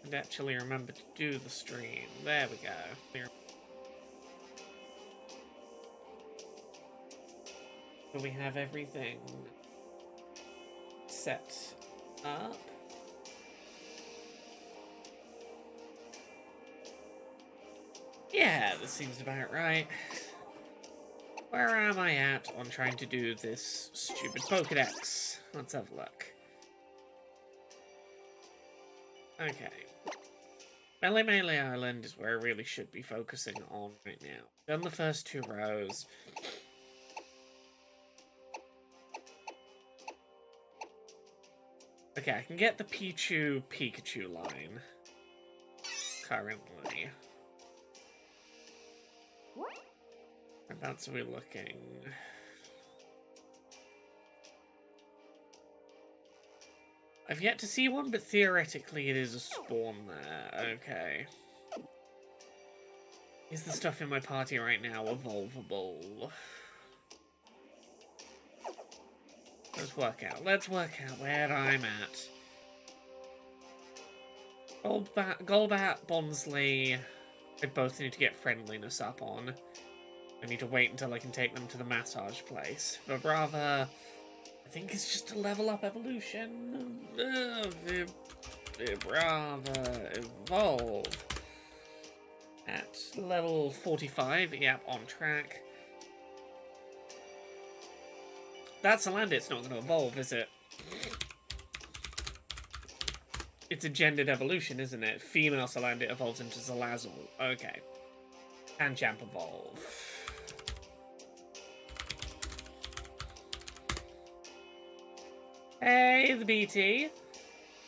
And actually remember to do the stream. There we go. So we have everything set up. Yeah, this seems about right. Where am I at on trying to do this stupid Pokédex? Let's have a look. Okay. Melee Island is where I really should be focusing on right now. Done the first 2 rows. Okay, I can get the Pikachu line. Currently. Whereabouts are we looking? I've yet to see one, but theoretically it is a spawn there. Okay. Is the stuff in my party right now evolvable? Let's work out where I'm at. Golbat, Bonsly, I both need to get friendliness up on. I need to wait until I can take them to the massage place. Vibrava, I think it's just a level up evolution. Vibrava, evolve. At level 45, yep, on track. That Salandit's not going to evolve, is it? It's a gendered evolution, isn't it? Female Salandit evolves into Salazzle. Okay. Pancham evolve. Hey, the BT.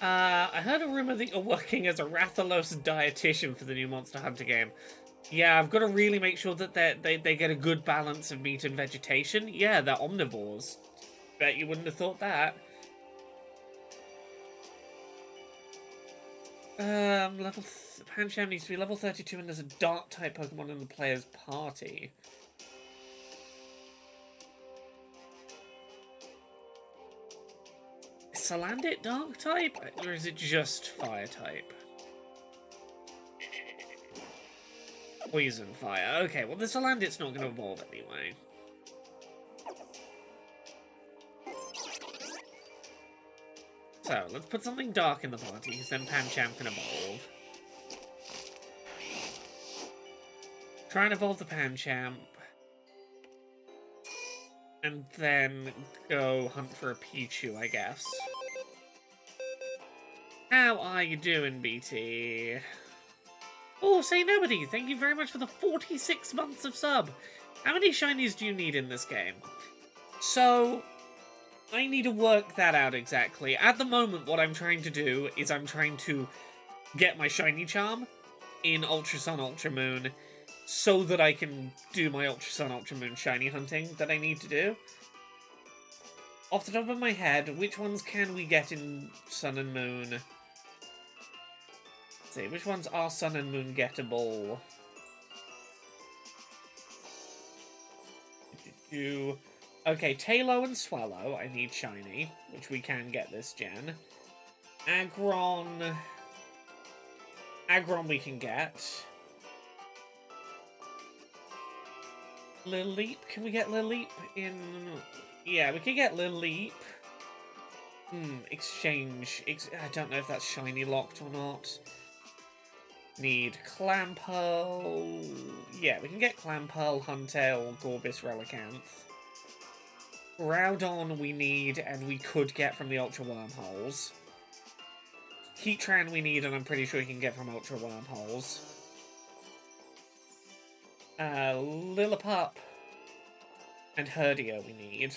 I heard a rumor that you're working as a Rathalos dietitian for the new Monster Hunter game. Yeah, I've got to really make sure that they get a good balance of meat and vegetation. Yeah, they're omnivores. Bet you wouldn't have thought that. Pancham needs to be level 32 and there's a Dark-type Pokemon in the player's party. Is Salandit Dark-type? Or is it just Fire-type? Poison Fire. Okay, well the Salandit's not going to evolve anyway. So, let's put something dark in the party, because then Pancham can evolve. Try and evolve the Pancham. And then go hunt for a Pichu, I guess. How are you doing, BT? Oh, Say Nobody, thank you very much for the 46 months of sub. How many shinies do you need in this game? So, I need to work that out exactly. At the moment, what I'm trying to do is I'm trying to get my shiny charm in Ultra Sun, Ultra Moon, so that I can do my Ultra Sun, Ultra Moon shiny hunting that I need to do. Off the top of my head, which ones can we get in Sun and Moon? Let's see, which ones are Sun and Moon gettable? Okay, Tailo and Swallow, I need shiny, which we can get this gen. Aggron we can get. Lileep, can we get Lileep in... Yeah, we can get Lileep. Exchange. I don't know if that's shiny locked or not. Need Clamperl. Yeah, we can get Clamperl, Huntail, Gorbis, Relicanth. Groudon we need, and we could get from the Ultra Wormholes. Heatran we need, and I'm pretty sure we can get from Ultra Wormholes. Lillipup and Herdier we need.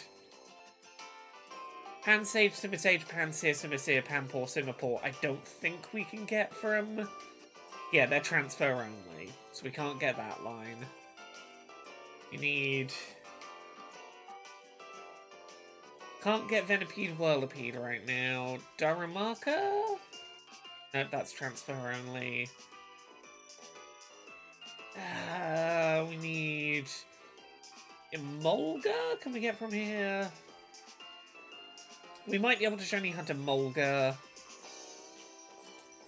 Pansage, Simisage, Pansear, Simisear, Pampor, Simipour, I don't think we can get from... Yeah, they're transfer only, so we can't get that line. You need... Can't get Venipede, Whirlipede right now. Darumaka? Nope, that's transfer only. We need... Emolga? Can we get from here? We might be able to shiny hunt Emolga.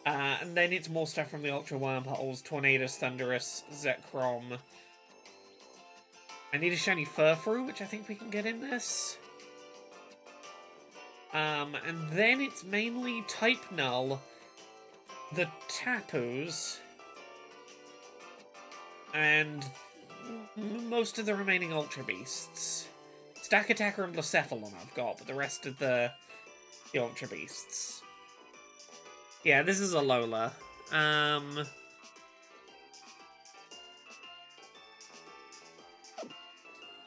And then it's more stuff from the Ultra Wormholes, Tornadus, Thunderous, Zekrom. I need a shiny Furfrou, which I think we can get in this. And then it's mainly Type Null, the Tapus, and most of the remaining Ultra Beasts. Stack Attacker and Blacephalon I've got, but the rest of the Ultra Beasts. Yeah, this is a Lola.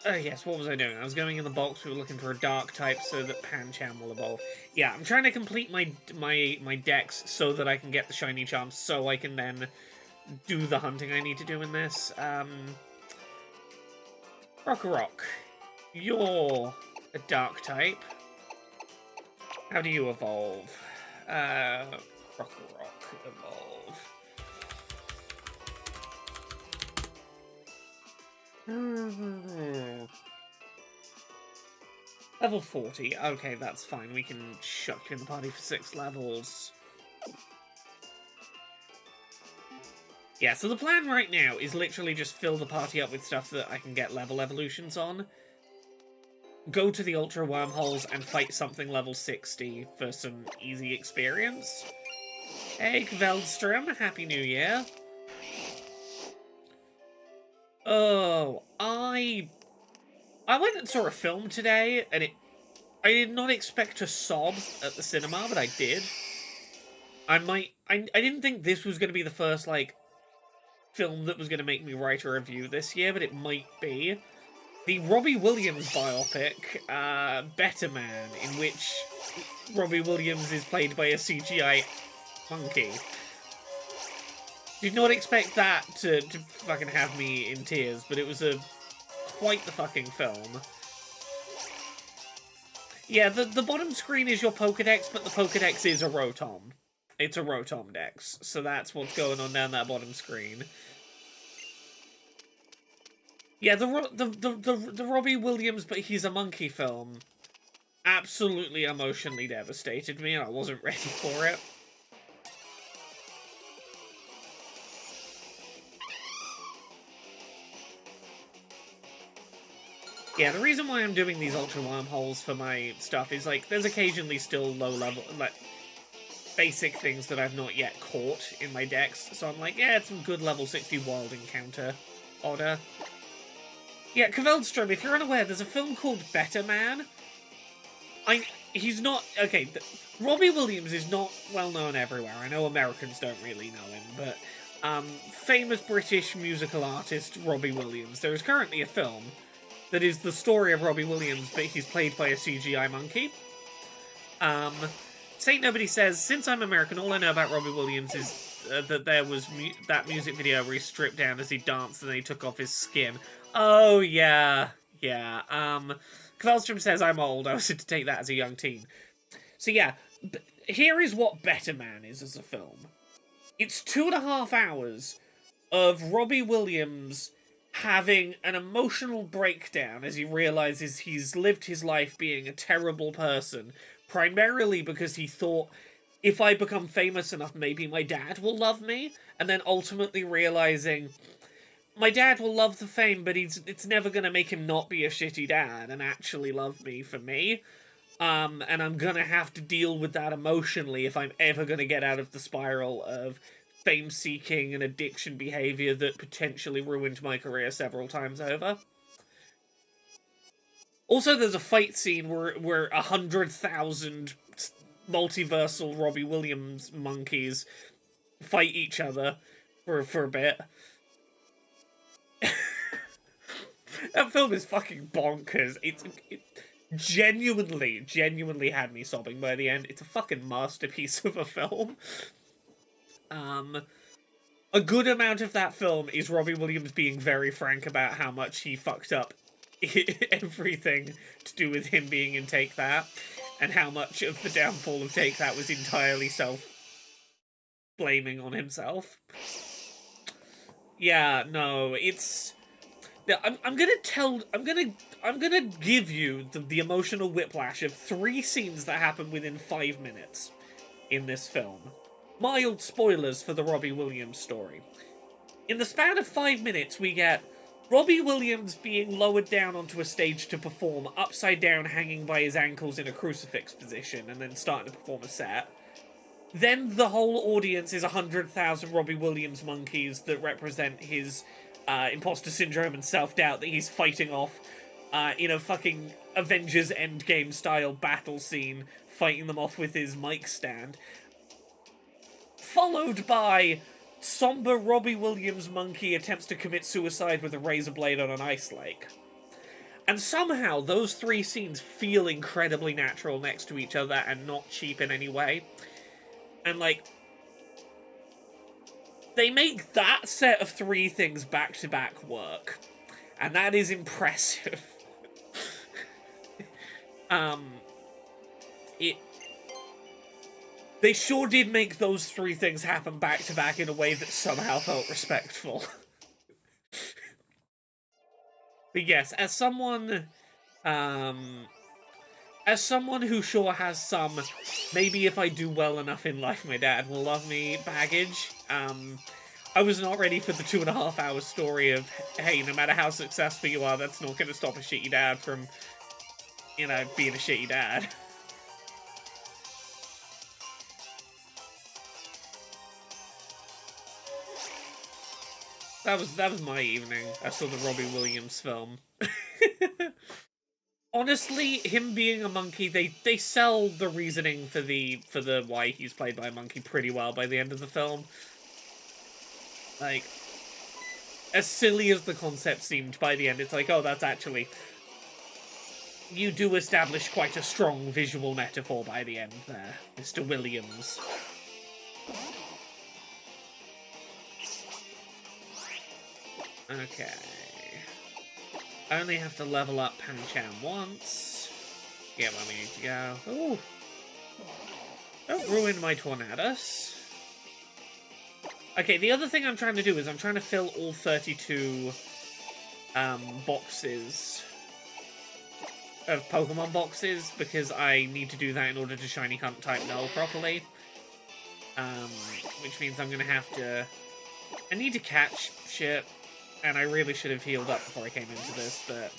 Yes, what was I doing? I was going in the box, we were looking for a Dark type so that Pancham will evolve. Yeah, I'm trying to complete my decks so that I can get the shiny charms, so I can then do the hunting I need to do in this. Rock, you're a Dark type. How do you evolve? Rock, evolve. Level 40. Okay, that's fine. We can chuck you in the party for 6 levels. Yeah, so the plan right now is literally just fill the party up with stuff that I can get level evolutions on. Go to the Ultra Wormholes and fight something level 60 for some easy experience. Hey, Veldstrom, Happy New Year. Oh, I went and saw a film today, and I did not expect to sob at the cinema, but I did. I didn't think this was going to be the first, like, film that was going to make me write a review this year, but it might be. The Robbie Williams biopic, Better Man, in which Robbie Williams is played by a CGI monkey. Did not expect that to fucking have me in tears, but it was quite the fucking film. Yeah, the bottom screen is your Pokedex, but the Pokedex is a Rotom. It's a Rotom Dex, so that's what's going on down that bottom screen. Yeah, the Robbie Williams, but he's a monkey film absolutely emotionally devastated me, and I wasn't ready for it. Yeah, the reason why I'm doing these Ultra Wormholes for my stuff is, like, there's occasionally still low-level, like, basic things that I've not yet caught in my decks, so I'm like, yeah, it's some good level 60 Wild Encounter order. Yeah, Kveldstrom, if you're unaware, there's a film called Better Man. He's not... Okay, Robbie Williams is not well-known everywhere. I know Americans don't really know him, but... famous British musical artist Robbie Williams. There is currently a film that is the story of Robbie Williams, but he's played by a CGI monkey. Saint Nobody says, since I'm American, all I know about Robbie Williams is that there was that music video where he stripped down as he danced and then he took off his skin. Oh, yeah. Yeah. Kveldstrom says I'm old. I was to take that as a young teen. So yeah, here is what Better Man is as a film. It's 2.5 hours of Robbie Williams having an emotional breakdown as he realizes he's lived his life being a terrible person, primarily because he thought, if I become famous enough, maybe my dad will love me, and then ultimately realizing, my dad will love the fame, but it's never going to make him not be a shitty dad and actually love me for me. And I'm going to have to deal with that emotionally if I'm ever going to get out of the spiral of fame-seeking and addiction behavior that potentially ruined my career several times over. Also, there's a fight scene where 100,000 multiversal Robbie Williams monkeys fight each other for a bit. That film is fucking bonkers. It genuinely had me sobbing by the end. It's a fucking masterpiece of a film. A good amount of that film is Robbie Williams being very frank about how much he fucked up everything to do with him being in Take That, and how much of the downfall of Take That was entirely self-blaming on himself. Yeah, no, it's... I'm gonna give you the emotional whiplash of 3 scenes that happen within 5 minutes in this film. mild spoilers for the Robbie Williams story. In the span of 5 minutes, we get Robbie Williams being lowered down onto a stage to perform, upside down, hanging by his ankles in a crucifix position, and then starting to perform a set. Then the whole audience is 100,000 Robbie Williams monkeys that represent his imposter syndrome and self-doubt that he's fighting off in a fucking Avengers Endgame style battle scene, fighting them off with his mic stand. Followed by somber Robbie Williams monkey attempts to commit suicide with a razor blade on an ice lake. And somehow those three scenes feel incredibly natural next to each other and not cheap in any way. And, like, they make that set of three things back-to-back work. And that is impressive. They sure did make those three things happen back-to-back in a way that somehow felt respectful. But yes, as someone who sure has some, maybe if I do well enough in life, my dad will love me baggage, I was not ready for the 2.5 hour story of, hey, no matter how successful you are, that's not going to stop a shitty dad from, you know, being a shitty dad. That was my evening. I saw the Robbie Williams film. Honestly, him being a monkey, they sell the reasoning for the why he's played by a monkey pretty well by the end of the film. Like, as silly as the concept seemed by the end, it's like, oh, that's actually... You do establish quite a strong visual metaphor by the end there, Mr. Williams. Okay. I only have to level up Pan-chan once. Get where we need to go. Ooh. Don't ruin my Tornadus. Okay, the other thing I'm trying to do is I'm trying to fill all 32 boxes of Pokemon boxes, because I need to do that in order to Shiny Hunt type Null properly. Which means I'm gonna have to... I need to catch shit. And I really should have healed up before I came into this, but...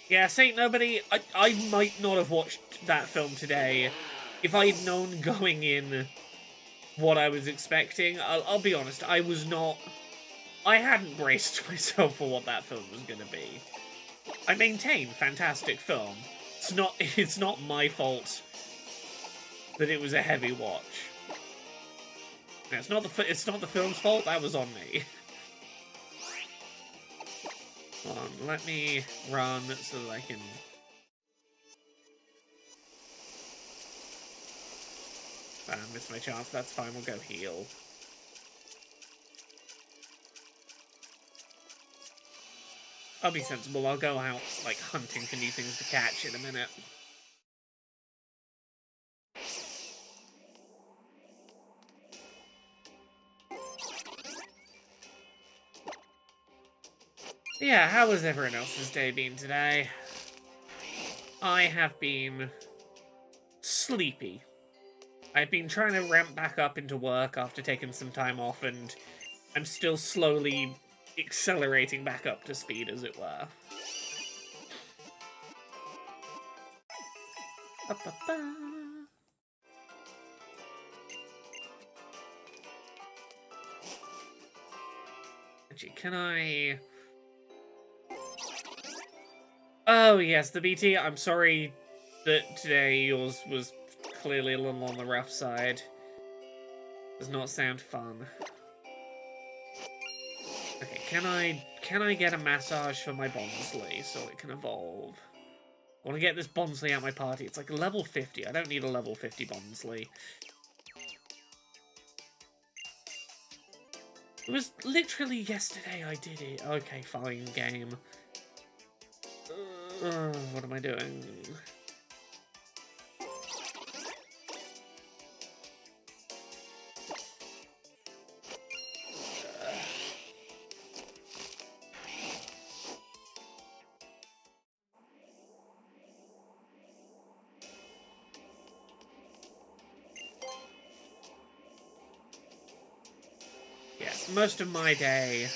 Yeah, Saint Nobody, I might not have watched that film today if I'd known going in what I was expecting. I'll be honest, I hadn't braced myself for what that film was gonna be. I maintain, fantastic film. It's not my fault that it was a heavy watch. It's not the film's fault, that was on me. Hold on, let me run so that I can... I missed my chance, that's fine, we'll go heal. I'll be sensible, I'll go out, like, hunting for new things to catch in a minute. Yeah, how has everyone else's day been today? I have been sleepy. I've been trying to ramp back up into work after taking some time off, and I'm still slowly accelerating back up to speed, as it were. Actually, can I... Oh, yes, the BT. I'm sorry that today yours was clearly a little on the rough side. Does not sound fun. Okay, can I get a massage for my Bonsly so it can evolve? I want to get this Bonsly out of my party. It's like a level 50. I don't need a level 50 Bonsly. It was literally yesterday I did it. Okay, fine, game. What am I doing? most of my day...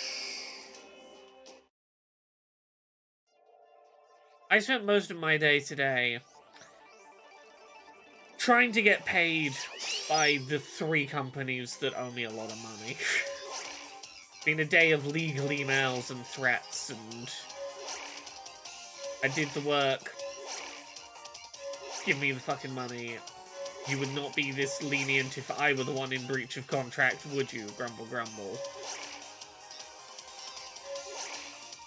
I spent most of my day today trying to get paid by the 3 companies that owe me a lot of money. It's been a day of legal emails and threats, and I did the work. Give me the fucking money. You would not be this lenient if I were the one in breach of contract, would you? Grumble, grumble.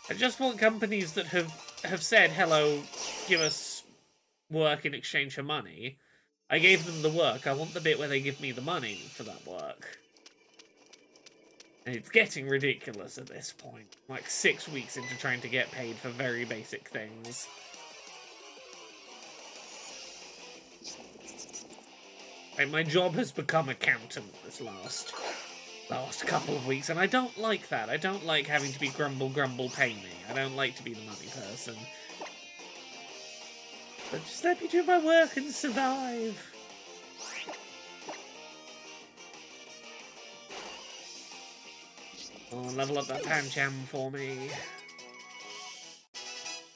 I just want companies that have said, hello, give us work in exchange for money. I gave them the work. I want the bit where they give me the money for that work. And it's getting ridiculous at this point. Like 6 weeks into trying to get paid for very basic things. Like, my job has become accountant this last couple of weeks, and I don't like that. I don't like having to be grumble, grumble, pay me. I don't like to be the money person. But just let me do my work and survive. Oh, level up that Pancham for me.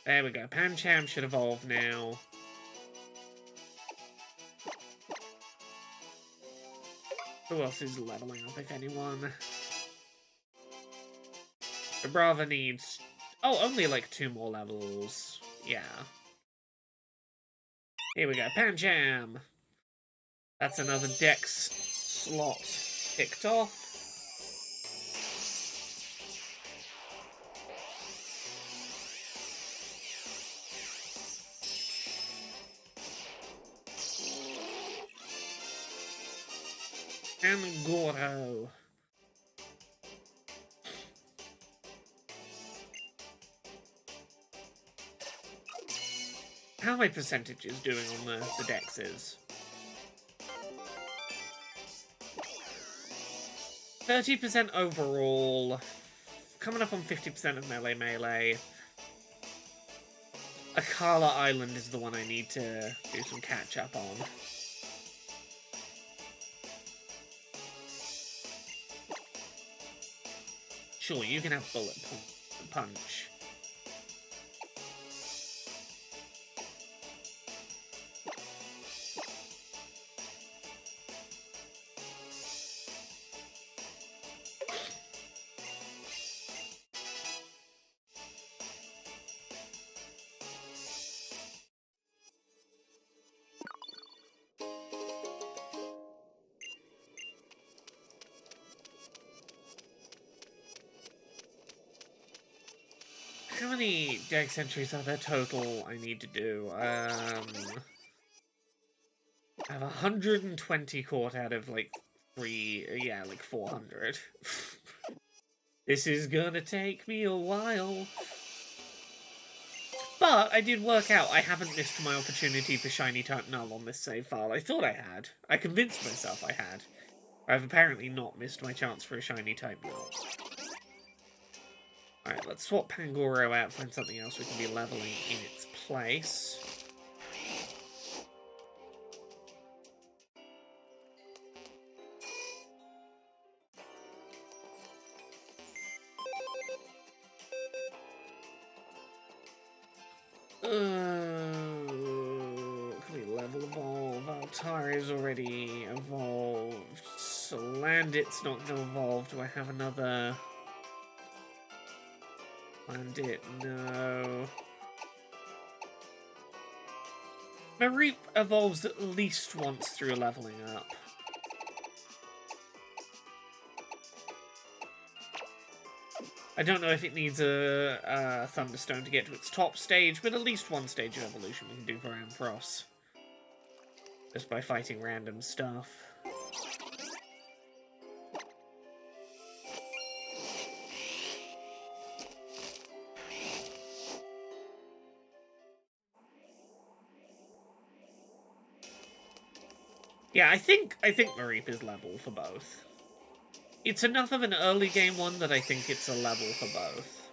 There we go. Pancham should evolve now. Who else is leveling up, if anyone? Brava needs... Oh, only like 2 more levels. Yeah. Here we go. Pancham! That's another Dex slot ticked off. And Goro. How are my percentages doing on the dexes? 30% overall. Coming up on 50% of melee. Akala Island is the one I need to do some catch up on. Sure, you can have bullet punch. How many dex entries are there total I need to do? I have 120 caught out of like 400. This is gonna take me a while. But I did work out I haven't missed my opportunity for shiny type null on this save file. I thought I had. I convinced myself I had. I've apparently not missed my chance for a shiny type null. Alright, let's swap Pangoro out, find something else we can be leveling in its place. Can we level evolve? Altari's already evolved. Salandit's not going to evolve. Do I have another... Landit, no. Mareep evolves at least once through leveling up. I don't know if it needs a Thunderstone to get to its top stage, but at least one stage of evolution we can do for Ampharos. Just by fighting random stuff. Yeah, I think Mareep is level for both. It's enough of an early game one that I think it's a level for both.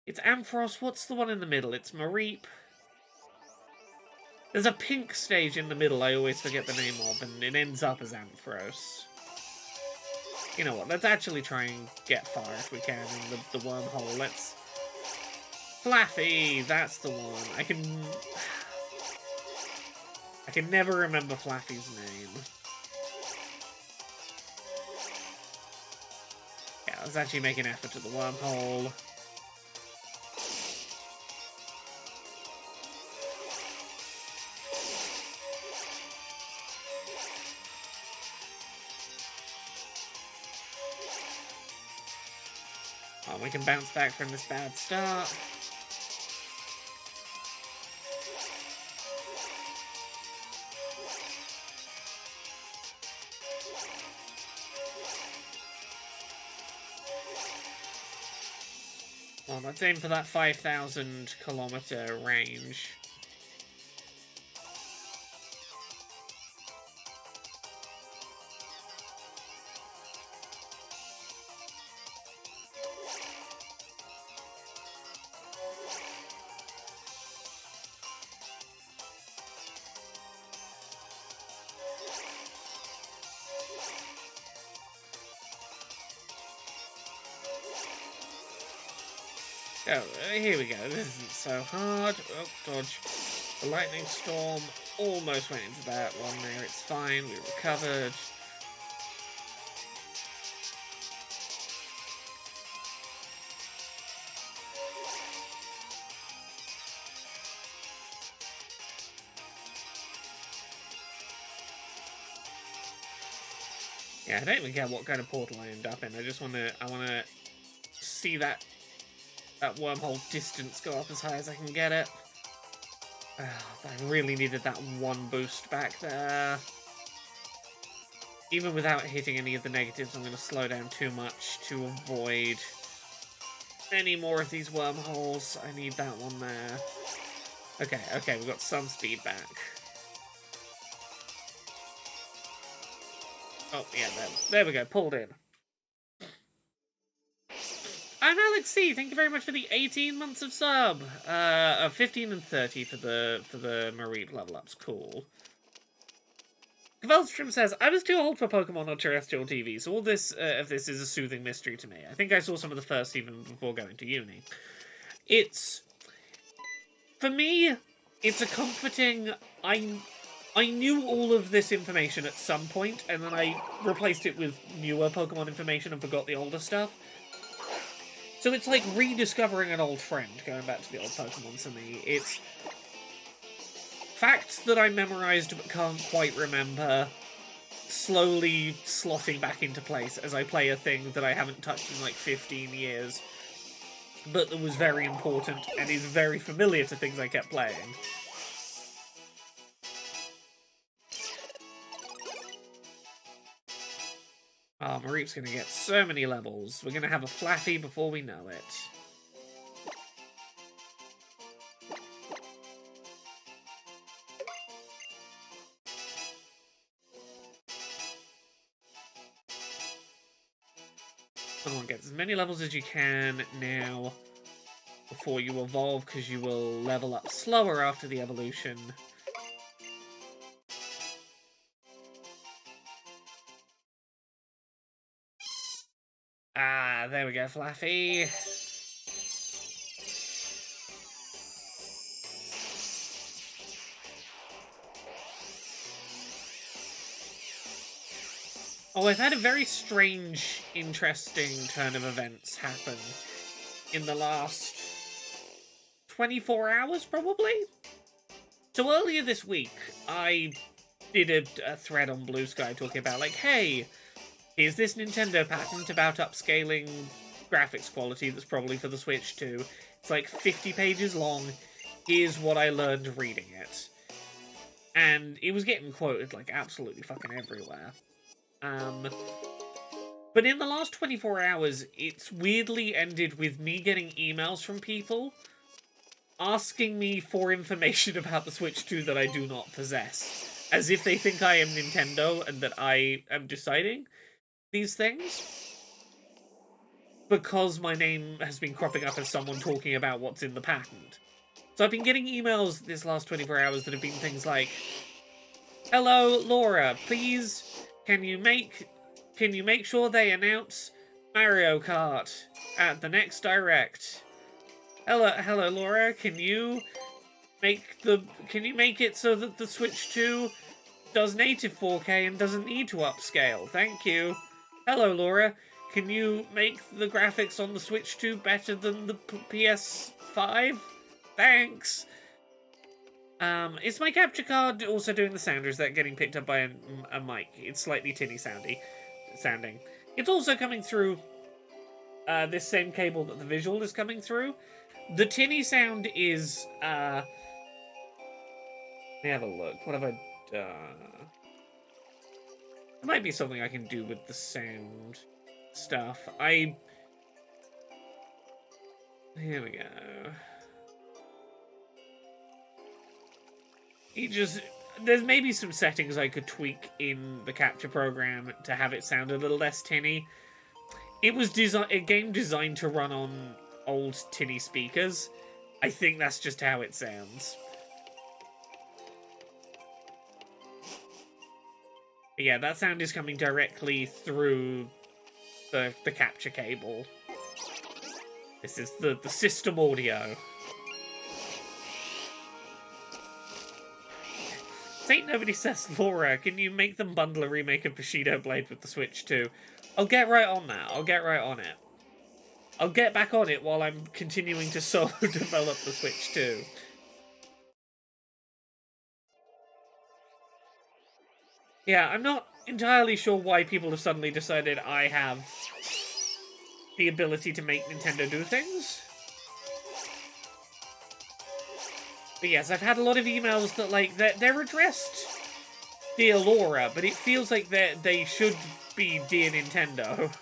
It's Ampharos. What's the one in the middle? It's Mareep. There's a pink stage in the middle I always forget the name of, and it ends up as Ampharos. You know what, let's actually try and get far if we can in the wormhole. Let's... Flaffy! That's the one. I can never remember Flaffy's name. Yeah, let's actually make an effort at the wormhole. Oh, we can bounce back from this bad start. Well, let's aim for that 5,000 kilometer range. Oh, here we go. This isn't so hard. Oh, dodge. The lightning storm almost went into that one there. It's fine. We recovered. Yeah, I don't even care what kind of portal I end up in. I just wanna see that wormhole distance go up as high as I can get it. I really needed that one boost back there. Even without hitting any of the negatives, I'm going to slow down too much to avoid any more of these wormholes. I need that one there. Okay, we've got some speed back. Oh, yeah, there we go, pulled in. I'm Alex C. Thank you very much for the 18 months of sub. 15 and 30 for the Marie level ups. Cool. Kvelstrom says, I was too old for Pokemon on terrestrial TV, so all this of this is a soothing mystery to me. I think I saw some of the first even before going to uni. For me, it's a comforting... I knew all of this information at some point, and then I replaced it with newer Pokemon information and forgot the older stuff. So it's like rediscovering an old friend, going back to the old Pokemon to me. It's facts that I memorized but can't quite remember, slowly slotting back into place as I play a thing that I haven't touched in like 15 years, but that was very important and is very familiar to things I kept playing. Oh, Mareep's gonna get so many levels. We're gonna have a Flaffy before we know it. Come on, get as many levels as you can now before you evolve, because you will level up slower after the evolution. Ah, there we go, Flaffy. Oh, I've had a very strange, interesting turn of events happen in the last 24 hours, probably? So earlier this week, I did a thread on Blue Sky talking about, like, hey, here's this Nintendo patent about upscaling graphics quality that's probably for the Switch too. It's like 50 pages long. Here's what I learned reading it. And it was getting quoted, like, absolutely fucking everywhere. But in the last 24 hours, it's weirdly ended with me getting emails from people asking me for information about the Switch 2 that I do not possess. As if they think I am Nintendo and that I am deciding these things. Because my name has been cropping up as someone talking about what's in the patent. So I've been getting emails this last 24 hours that have been things like, hello, Laura, please, can you make can you make sure they announce Mario Kart at the next Direct? Hello, Laura. Can you make it so that the Switch 2 does native 4K and doesn't need to upscale? Thank you. Hello, Laura. Can you make the graphics on the Switch 2 better than the PS5? Thanks. Is my capture card also doing the sound, or is that getting picked up by a mic? It's slightly tinny sounding. It's also coming through this same cable that the visual is coming through. The tinny sound is, let me have a look. What have I done? There might be something I can do with the sound stuff. Here we go. There's maybe some settings I could tweak in the capture program to have it sound a little less tinny. It was a game designed to run on old tinny speakers. I think that's just how it sounds. But yeah, that sound is coming directly through the capture cable. This is the system audio. Ain't Nobody Says, Laura, can you make them bundle a remake of Bushido Blade with the Switch 2? I'll get right on that. I'll get right on it. I'll get back on it while I'm continuing to solo develop the Switch 2. Yeah, I'm not entirely sure why people have suddenly decided I have the ability to make Nintendo do things. But yes, I've had a lot of emails that, like, they're addressed Dear Laura, but it feels like they should be Dear Nintendo.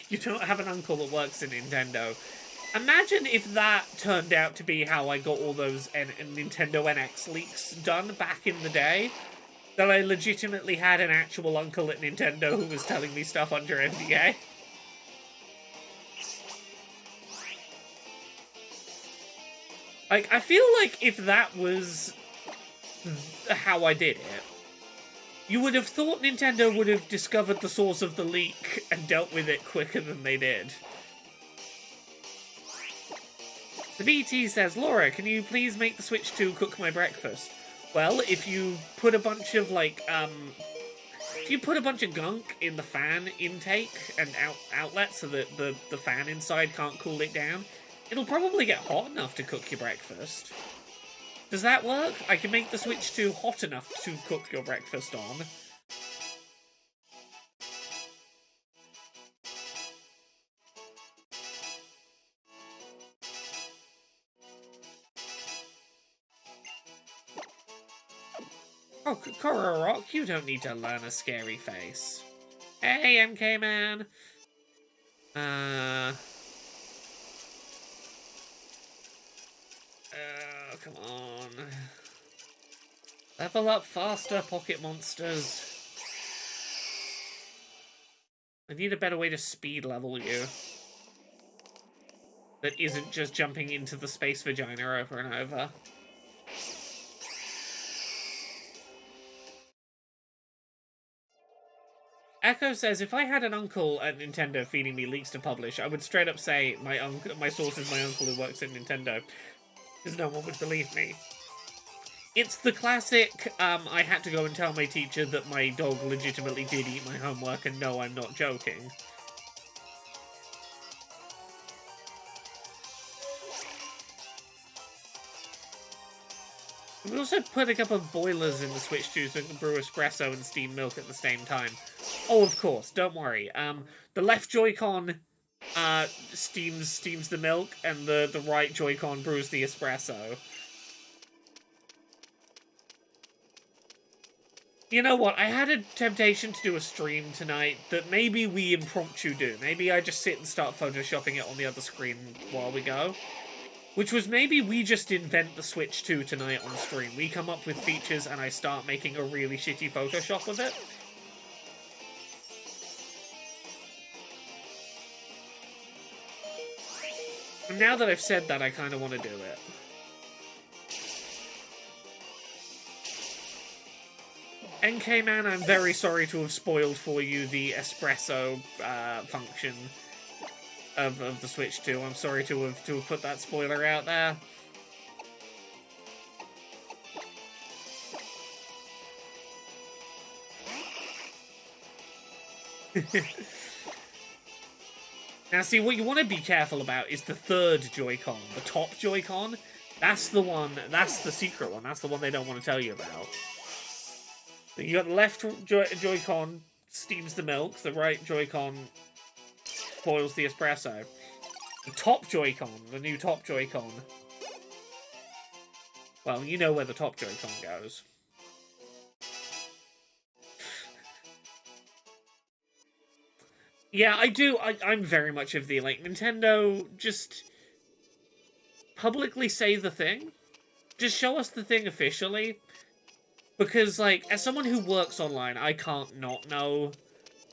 You don't have an uncle that works in Nintendo. Imagine if that turned out to be how I got all those Nintendo NX leaks done back in the day. That I legitimately had an actual uncle at Nintendo who was telling me stuff under NDA. Like, I feel like if that was how I did it, you would have thought Nintendo would have discovered the source of the leak and dealt with it quicker than they did. The BT says, Laura, can you please make the Switch 2 cook my breakfast? Well, if you put a bunch of, like, if you put a bunch of gunk in the fan intake and outlet so that the fan inside can't cool it down, it'll probably get hot enough to cook your breakfast. Does that work? I can make the Switch 2 hot enough to cook your breakfast on. Oh, Kororok, you don't need to learn a scary face. Hey, MK Man. Come on. Level up faster, pocket monsters. I need a better way to speed level you. That isn't just jumping into the space vagina over and over. Echo says, if I had an uncle at Nintendo feeding me leaks to publish, I would straight up say my source is my uncle who works at Nintendo. Because no one would believe me. It's the classic, I had to go and tell my teacher that my dog legitimately did eat my homework, and no, I'm not joking. We also put a couple of boilers in the Switch 2 so we can brew espresso and steam milk at the same time. Oh, of course, don't worry. The left Joy-Con steams the milk, and the right Joy-Con brews the espresso. You know what? I had a temptation to do a stream tonight that maybe we impromptu do. Maybe I just sit and start photoshopping it on the other screen while we go. Which was maybe we just invent the Switch 2 tonight on stream. We come up with features and I start making a really shitty Photoshop of it. And now that I've said that, I kind of want to do it. NK Man, I'm very sorry to have spoiled for you the espresso function of the Switch 2. I'm sorry to have put that spoiler out there. Now, see, what you want to be careful about is the third Joy-Con, the top Joy-Con. That's the one, that's the secret one. That's the one they don't want to tell you about. You got the left Joy-Con steams the milk, the right Joy-Con boils the espresso. The top Joy-Con, the new top Joy-Con. Well, you know where the top Joy-Con goes. Yeah, I do. I'm very much of the, like, Nintendo, just publicly say the thing. Just show us the thing officially. Because, like, as someone who works online, I can't not know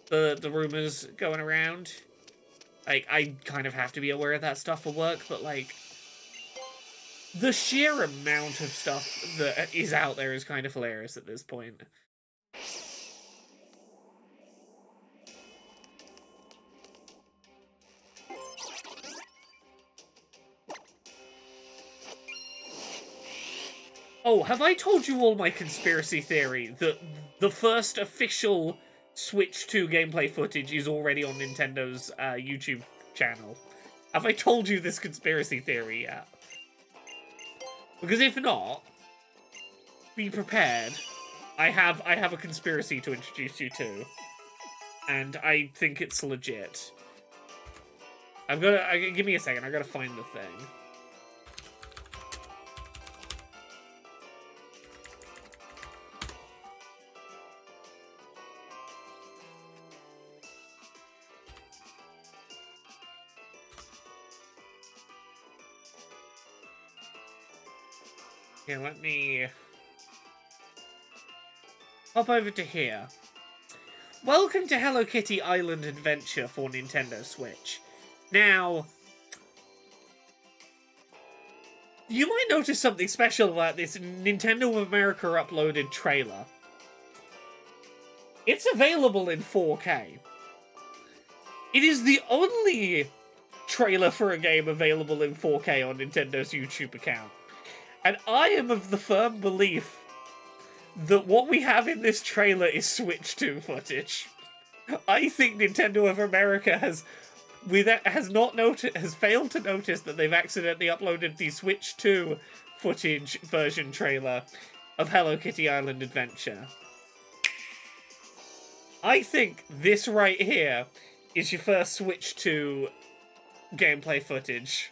the rumors going around. Like, I kind of have to be aware of that stuff for work, but, like, the sheer amount of stuff that is out there is kind of hilarious at this point. Oh, have I told you all my conspiracy theory that the first official Switch 2 gameplay footage is already on Nintendo's YouTube channel? Have I told you this conspiracy theory yet? Because if not, be prepared. I have a conspiracy to introduce you to, and I think it's legit. Give me a second. I gotta find the thing. Okay, let me hop over to here. Welcome to Hello Kitty Island Adventure for Nintendo Switch. Now, you might notice something special about this Nintendo of America uploaded trailer. It's available in 4K. It is the only trailer for a game available in 4K on Nintendo's YouTube account. And I am of the firm belief that what we have in this trailer is Switch 2 footage. I think Nintendo of America has failed to notice that they've accidentally uploaded the Switch 2 footage version trailer of Hello Kitty Island Adventure. I think this right here is your first Switch 2 gameplay footage.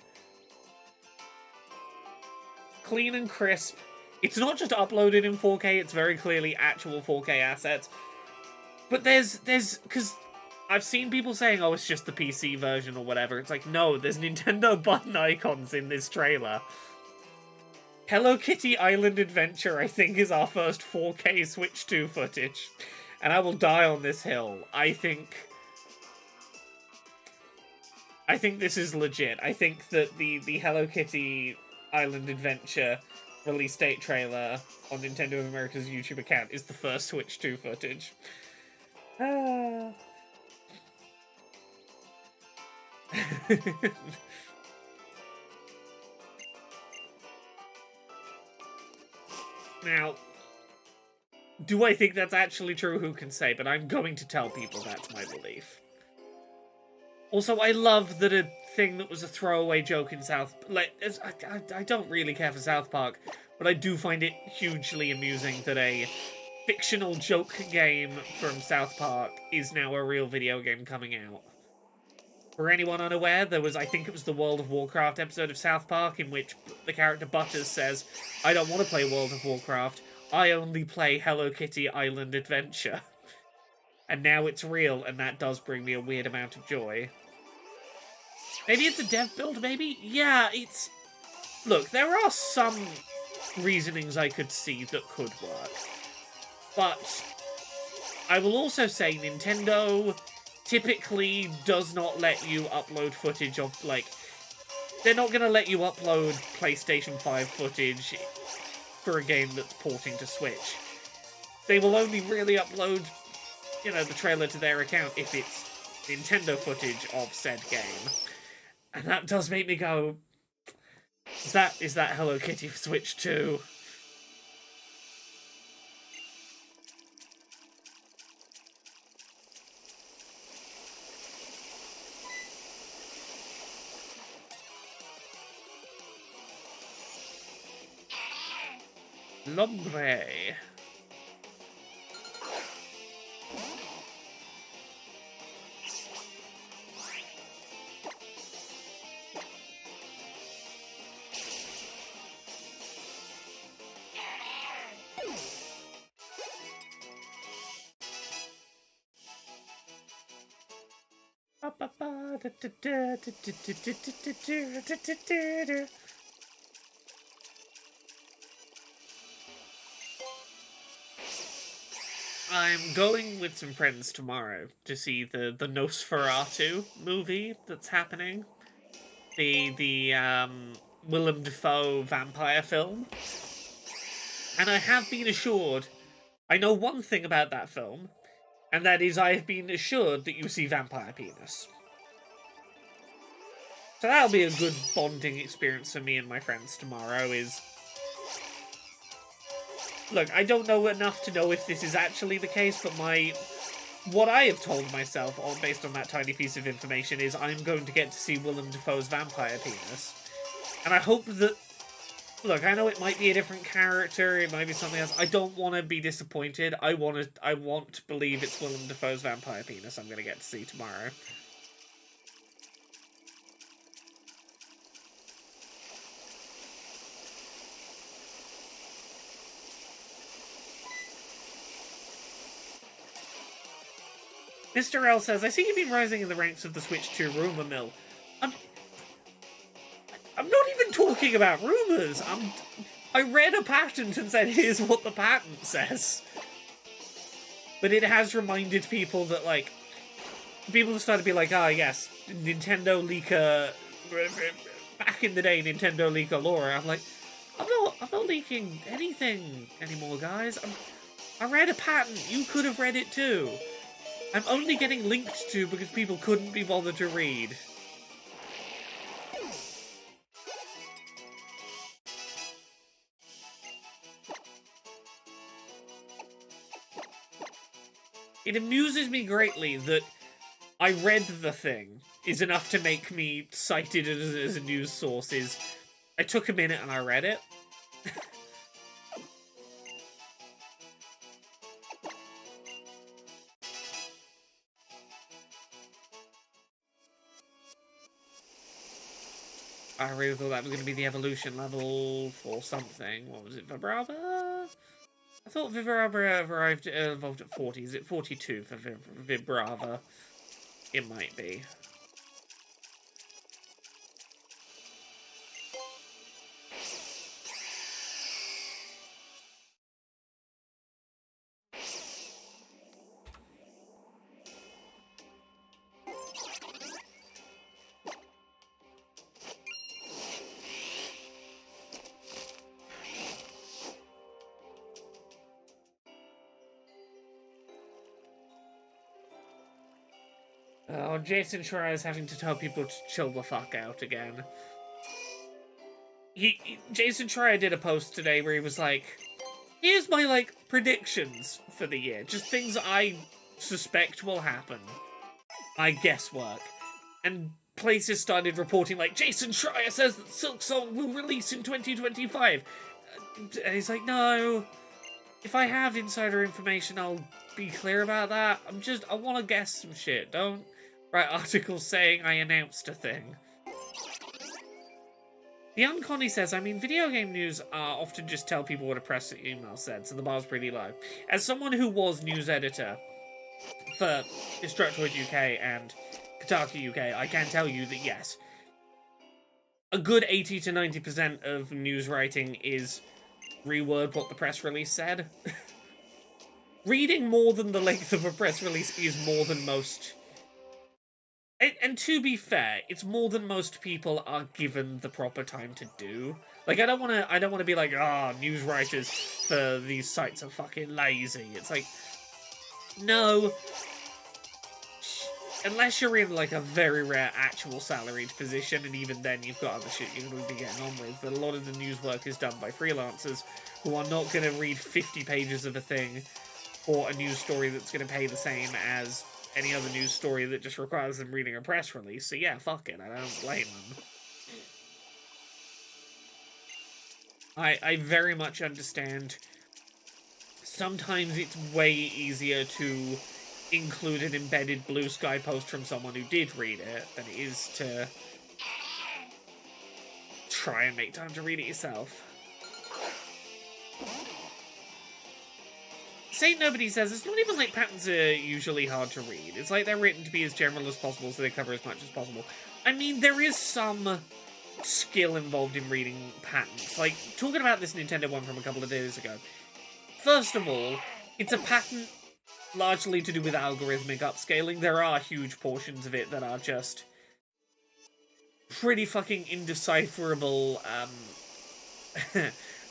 Clean and crisp. It's not just uploaded in 4K, it's very clearly actual 4K assets. But there's, because I've seen people saying, oh, it's just the PC version or whatever. It's like, no, there's Nintendo button icons in this trailer. Hello Kitty Island Adventure, I think, is our first 4K Switch 2 footage. And I will die on this hill. I think this is legit. I think that the Hello Kitty Island Adventure release date trailer on Nintendo of America's YouTube account is the first Switch 2 footage. Now, do I think that's actually true? Who can say? But I'm going to tell people that's my belief. Also, I love that a thing that was a throwaway joke in I don't really care for South Park, but I do find it hugely amusing that a fictional joke game from South Park is now a real video game coming out. For anyone unaware, there was, I think it was the World of Warcraft episode of South Park in which the character Butters says, I don't want to play World of Warcraft, I only play Hello Kitty Island Adventure. And now it's real, and that does bring me a weird amount of joy. Maybe it's a dev build, maybe? Yeah, it's... look, there are some reasonings I could see that could work. But I will also say Nintendo typically does not let you upload footage of, like, they're not going to let you upload PlayStation 5 footage for a game that's porting to Switch. They will only really upload, you know, the trailer to their account if it's Nintendo footage of said game. And that does make me go, is that Hello Kitty for Switch 2? Lombre. I'm going with some friends tomorrow to see the Nosferatu movie that's happening. The Willem Dafoe vampire film. And I have been assured, I know one thing about that film, and that is I have been assured that you see vampire penis. So that'll be a good bonding experience for me and my friends tomorrow. Look, I don't know enough to know if this is actually the case, but what I have told myself, based on that tiny piece of information, is I'm going to get to see Willem Dafoe's vampire penis. And I hope that... Look, I know it might be a different character, it might be something else. I don't want to be disappointed. I want to believe it's Willem Dafoe's vampire penis I'm going to get to see tomorrow. Mr. L says, I see you've been rising in the ranks of the Switch 2 rumor mill. I'm not even talking about rumors. I read a patent and said, here's what the patent says. But it has reminded people that, like, people have started to be like, ah, yes, Nintendo leaker, back in the day, Nintendo leaker lore. I'm like, I'm not leaking anything anymore, guys. I read a patent. You could have read it too. I'm only getting linked to because people couldn't be bothered to read. It amuses me greatly that I read the thing is enough to make me cited as a news source. I took a minute and I read it. I really thought that was going to be the evolution level for something. What was it, Vibrava? I thought Vibrava evolved at 40. Is it 42 for Vibrava? It might be. Oh, Jason Schreier is having to tell people to chill the fuck out again. Jason Schreier did a post today where he was like, here's my, like, predictions for the year. Just things I suspect will happen. My guesswork. And places started reporting, like, Jason Schreier says that Silk Song will release in 2025. And he's like, no. If I have insider information, I'll be clear about that. I want to guess some shit. Don't write articles saying I announced a thing. The Unconnie says, I mean, video game news often just tell people what a press email said, so the bar's pretty low. As someone who was news editor for Destructoid UK and Kotaku UK, I can tell you that yes, a good 80 to 90% of news writing is reword what the press release said. Reading more than the length of a press release is more than most. And to be fair, it's more than most people are given the proper time to do. Like, I don't want to be like, news writers for these sites are fucking lazy. It's like, no. Unless you're in, like, a very rare actual salaried position, and even then you've got other shit you're going to be getting on with. But a lot of the news work is done by freelancers who are not going to read 50 pages of a thing or a news story that's going to pay the same as any other news story that just requires them reading a press release. So yeah, fuck it. I don't blame them. I very much understand. Sometimes it's way easier to include an embedded Blue Sky post from someone who did read it than it is to try and make time to read it yourself. Saint Nobody says it's not even like patterns are usually hard to read. It's like they're written to be as general as possible so they cover as much as possible. I mean, there is some skill involved in reading patterns. Like, talking about this Nintendo one from a couple of days ago. First of all, it's a pattern largely to do with algorithmic upscaling. There are huge portions of it that are just pretty fucking indecipherable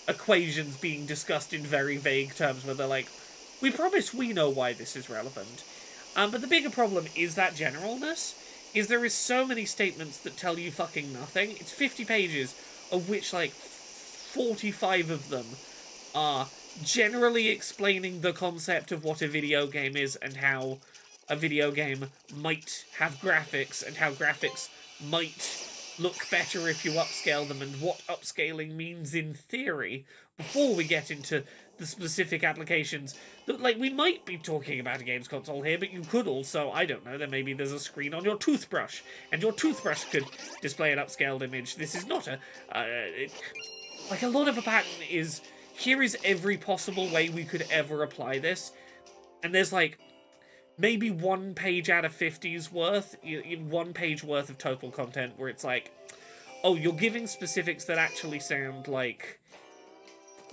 equations being discussed in very vague terms where they're like, we promise we know why this is relevant. But the bigger problem is that generalness. Is there is so many statements that tell you fucking nothing. It's 50 pages, of which, like, 45 of them are generally explaining the concept of what a video game is and how a video game might have graphics and how graphics might look better if you upscale them and what upscaling means in theory before we get into the specific applications. That, like, we might be talking about a games console here, but you could also, I don't know, maybe there's a screen on your toothbrush and your toothbrush could display an upscaled image. This is not a like, a lot of a pattern is, here is every possible way we could ever apply this, and there's like maybe 1 page out of 50's worth, 1 page worth of total content where it's like, oh, you're giving specifics that actually sound like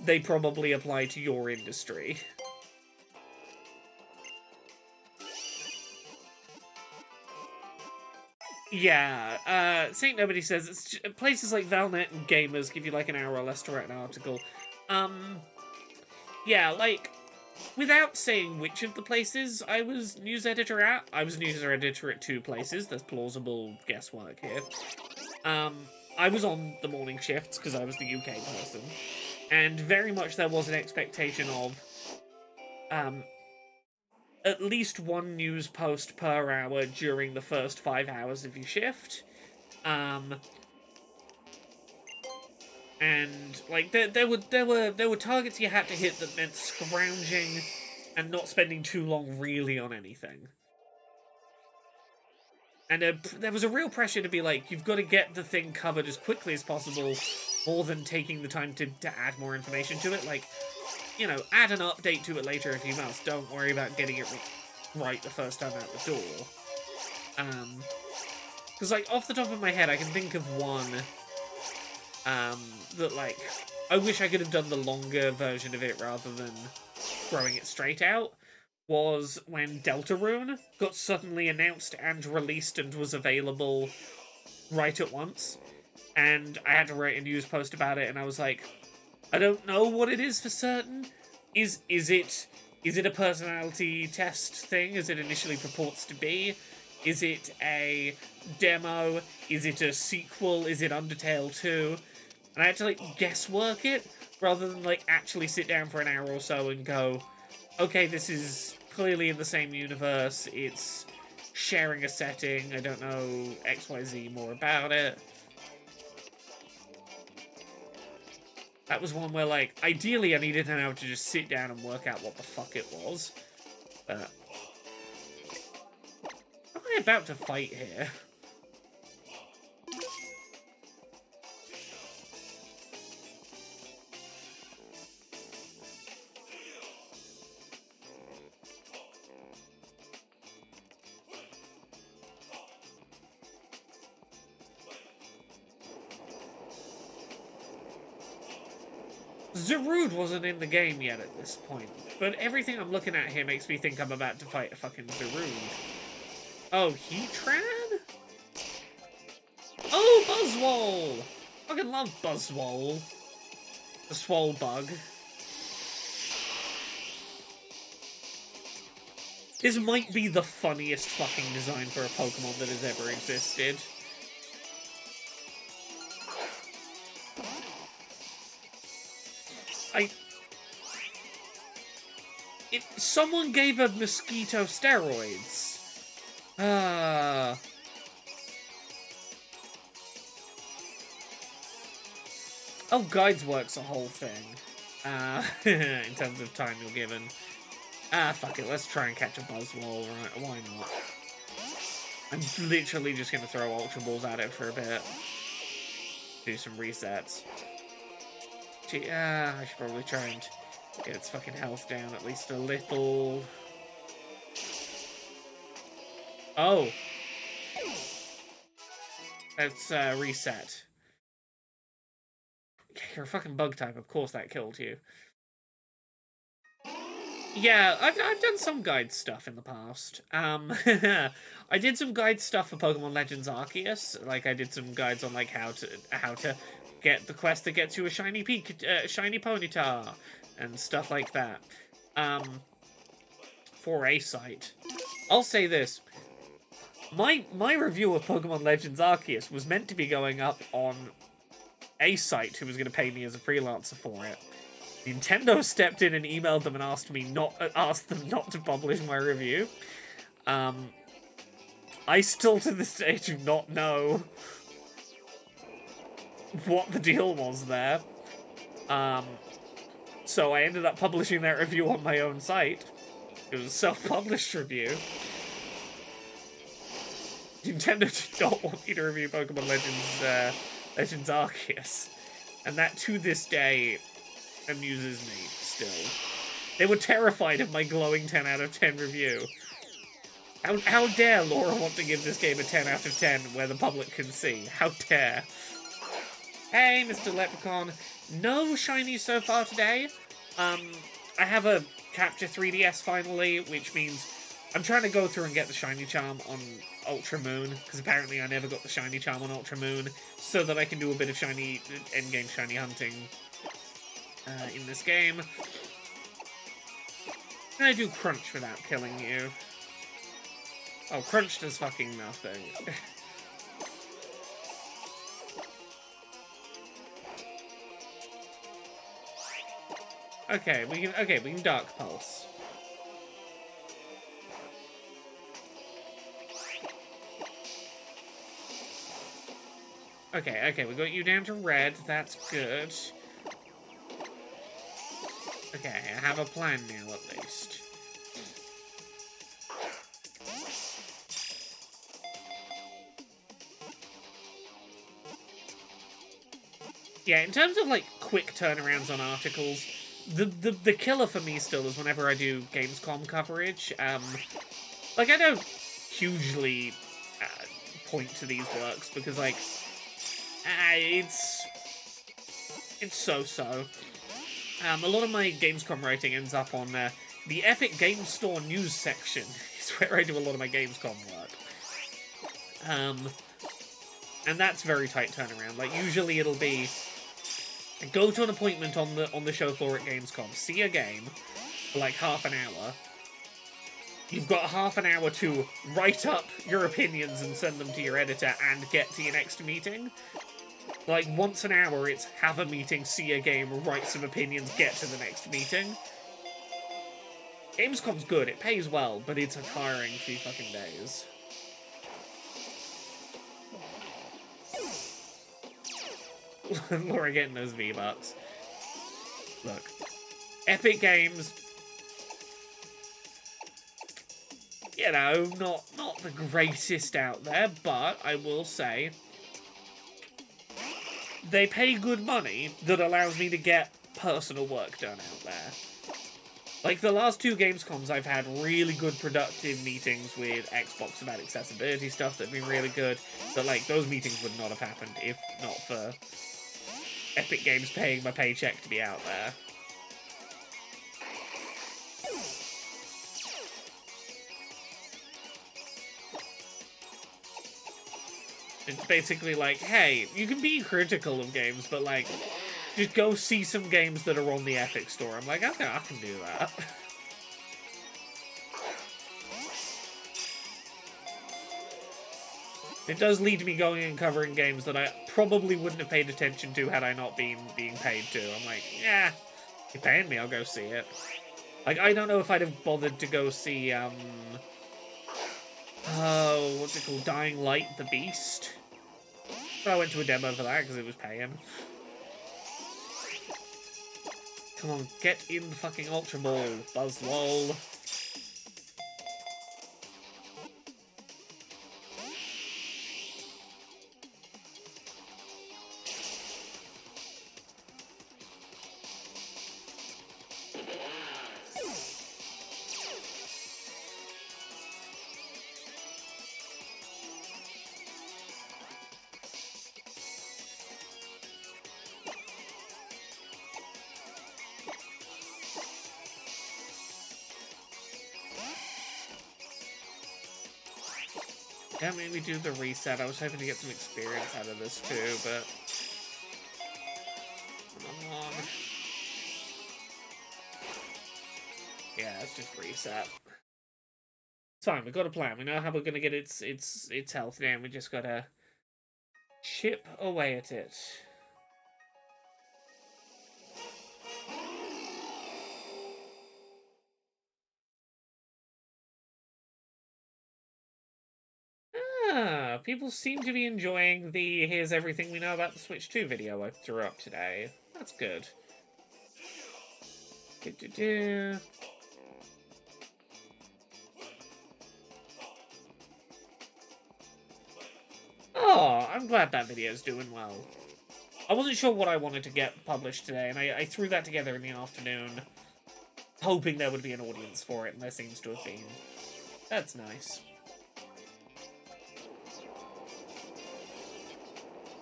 they probably apply to your industry. Yeah, Saint Nobody says it's places like Valnet and Gamers give you like an hour or less to write an article. Yeah, like, without saying which of the places I was news editor at, I was news editor at 2 places. There's plausible guesswork here. I was on the morning shifts because I was the UK person, and very much there was an expectation of at least 1 news post per hour during the first 5 hours of your shift. And like there were targets you had to hit that meant scrounging and not spending too long really on anything. And there was a real pressure to be like, you've got to get the thing covered as quickly as possible, more than taking the time to add more information to it. Like, you know, add an update to it later if you must. Don't worry about getting it right the first time out the door. Because, like, off the top of my head, I can think of one that, like, I wish I could have done the longer version of it rather than throwing it straight out, was when Deltarune got suddenly announced and released and was available right at once. And I had to write a news post about it, and I was like, I don't know what it is for certain. Is it a personality test thing, as it initially purports to be? Is it a demo? Is it a sequel? Is it Undertale 2? And I had to, like, guesswork it, rather than, like, actually sit down for an hour or so and go, okay, this is clearly in the same universe, it's sharing a setting, I don't know XYZ more about it. That was one where, like, ideally I needed an hour to just sit down and work out what the fuck it was. But am I about to fight here? Zarude wasn't in the game yet at this point, but everything I'm looking at here makes me think I'm about to fight a fucking Zarude. Oh, Heatran? Oh, Buzzwole! Fucking love Buzzwole. The Swole Bug. This might be the funniest fucking design for a Pokemon that has ever existed. Someone gave a mosquito steroids. Oh, Guides Work's a whole thing. In terms of time you're given. Fuck it, let's try and catch a Buzzwole, right? Why not? I'm literally just gonna throw Ultra Balls at it for a bit. Do some resets. Gee, I should probably try and get its fucking health down at least a little. Oh! Let's, reset. You're a fucking bug type, of course that killed you. Yeah, I've done some guide stuff in the past. I did some guide stuff for Pokemon Legends Arceus. Like, I did some guides on, like, how to get the quest that gets you a shiny shiny Ponyta, and stuff like that. For a site. I'll say this. My review of Pokemon Legends Arceus was meant to be going up on a site who was going to pay me as a freelancer for it. Nintendo stepped in and emailed them and asked them not to publish my review. I still to this day do not know what the deal was there. So I ended up publishing that review on my own site. It was a self-published review. Nintendo did not want me to review Pokemon Legends Arceus. And that, to this day, amuses me, still. They were terrified of my glowing 10 out of 10 review. How dare Laura want to give this game a 10 out of 10 where the public can see? How dare. Hey, Mr. Leprechaun. No shinies so far today. I have a Capture 3DS finally, which means I'm trying to go through and get the shiny charm on Ultra Moon, because apparently I never got the shiny charm on Ultra Moon, so that I can do a bit of shiny endgame shiny hunting in this game. Can I do Crunch without killing you? Oh, Crunch does fucking nothing. Okay, we can Dark Pulse. Okay, we got you down to red. That's good. Okay, I have a plan now, at least. Yeah, in terms of, like, quick turnarounds on articles, the killer for me still is whenever I do Gamescom coverage. Like, I don't hugely point to these works, because, like, it's so-so. A lot of my Gamescom writing ends up on the Epic Game Store news section. Is where I do a lot of my Gamescom work. And that's very tight turnaround. Like, usually it'll be go to an appointment on the show floor at Gamescom, see a game for like half an hour. You've got half an hour to write up your opinions and send them to your editor and get to your next meeting. Like, once an hour, it's have a meeting, see a game, write some opinions, get to the next meeting. Gamescom's good, it pays well, but it's a tiring few fucking days. Laura getting those V-Bucks. Look. Epic Games, you know, not the greatest out there, but I will say they pay good money that allows me to get personal work done out there. Like, the last two Gamescoms, I've had really good productive meetings with Xbox about accessibility stuff that have been really good, but, like, those meetings would not have happened if not for Epic Games paying my paycheck to be out there. It's basically like, hey, you can be critical of games, but like, just go see some games that are on the Epic Store. I'm like, okay, I can do that. It does lead to me going and covering games that I probably wouldn't have paid attention to had I not been being paid to. I'm like, yeah, you're paying me, I'll go see it. Like, I don't know if I'd have bothered to go see, oh, what's it called? Dying Light the Beast? But I went to a demo for that because it was paying. Come on, get in the fucking Ultra Ball, Buzz lol. Yeah, made me do the reset. I was hoping to get some experience out of this too, but... Come on. Yeah, it's just reset. It's fine, we've got a plan. We know how we're gonna get its health down. We just gotta chip away at it. Ah, people seem to be enjoying the Here's Everything We Know About the Switch 2 video I threw up today. That's good. Oh, I'm glad that video's doing well. I wasn't sure what I wanted to get published today, and I threw that together in the afternoon, hoping there would be an audience for it, and there seems to have been. That's nice.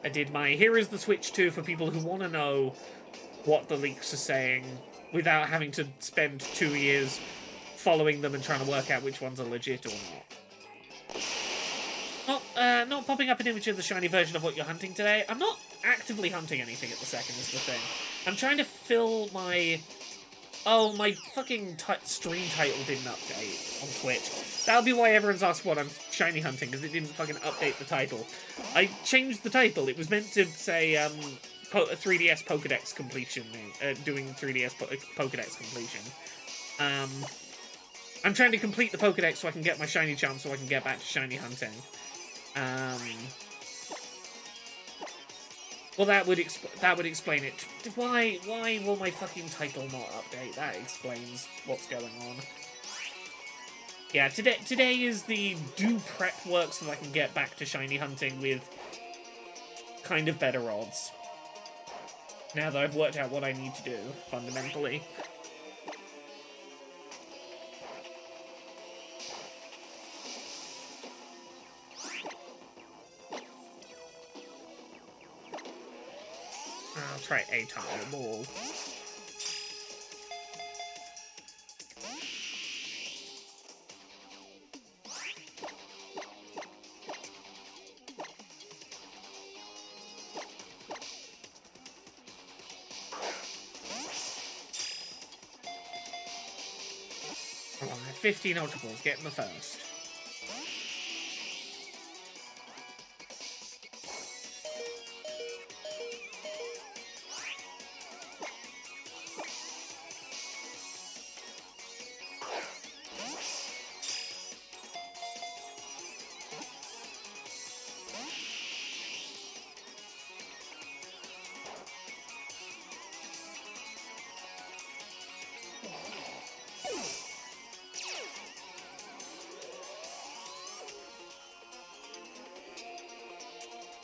I did my Here is the Switch 2 for people who want to know what the leaks are saying without having to spend 2 years following them and trying to work out which ones are legit or not. Not popping up an image of the shiny version of what you're hunting today. I'm not actively hunting anything at the second is the thing. I'm trying to fill my... Oh, my fucking stream title didn't update on Twitch. That'll be why everyone's asked what I'm shiny hunting, because it didn't fucking update the title. I changed the title. It was meant to say, 3DS Pokedex completion, doing 3DS Pokedex completion. I'm trying to complete the Pokedex so I can get my shiny charm so I can get back to shiny hunting. Well, that would explain it. Why will my fucking title not update? That explains what's going on. Yeah, today is the do prep work so that I can get back to shiny hunting with kind of better odds. Now that I've worked out what I need to do, fundamentally. I'll try a tile ball. Come on, 15 Ultra Balls, get in the first.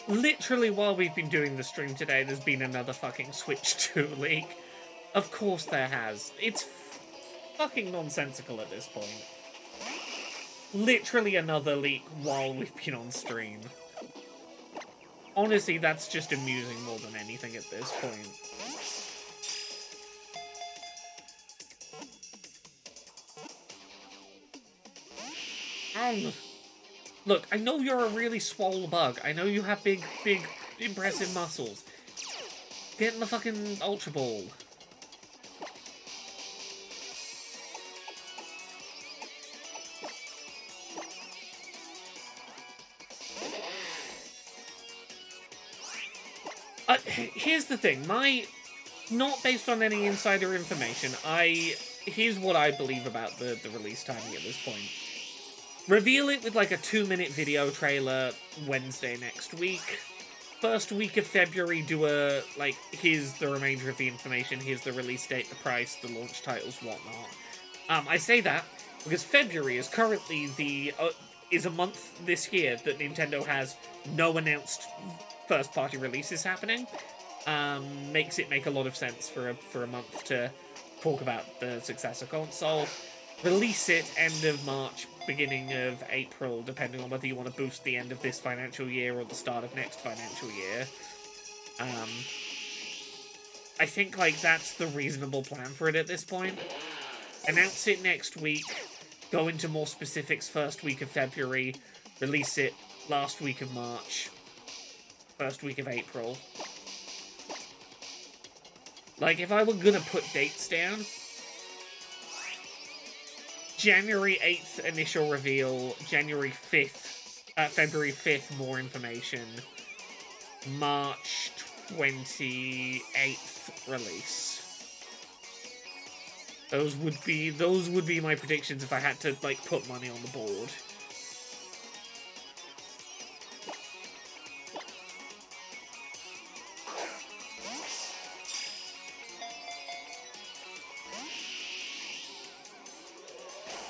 Literally, while we've been doing the stream today, there's been another fucking Switch 2 leak. Of course there has. It's fucking nonsensical at this point. Literally another leak while we've been on stream. honestly, that's just amusing more than anything at this point. Look, I know you're a really swole bug. I know you have big, impressive muscles. Get in the fucking Ultra Ball. Here's the thing. Not based on any insider information, here's what I believe about the release timing at this point. Reveal it with like a 2-minute video trailer Wednesday next week. First week of February, do a, like, here's the remainder of the information, here's the release date, the price, the launch titles, whatnot. I say that because February is currently is a month this year that Nintendo has no announced first-party releases happening. Makes it make a lot of sense for a month to talk about the successor console. Release it end of March, beginning of April, depending on whether you want to boost the end of this financial year or the start of next financial year. I think, like, that's the reasonable plan for it at this point. Announce it next week, go into more specifics first week of February, release it last week of March, first week of April. Like, if I were gonna put dates down, January 8th initial reveal, January 5th, February 5th more information, March 28th release. Those would be my predictions if I had to, like, put money on the board.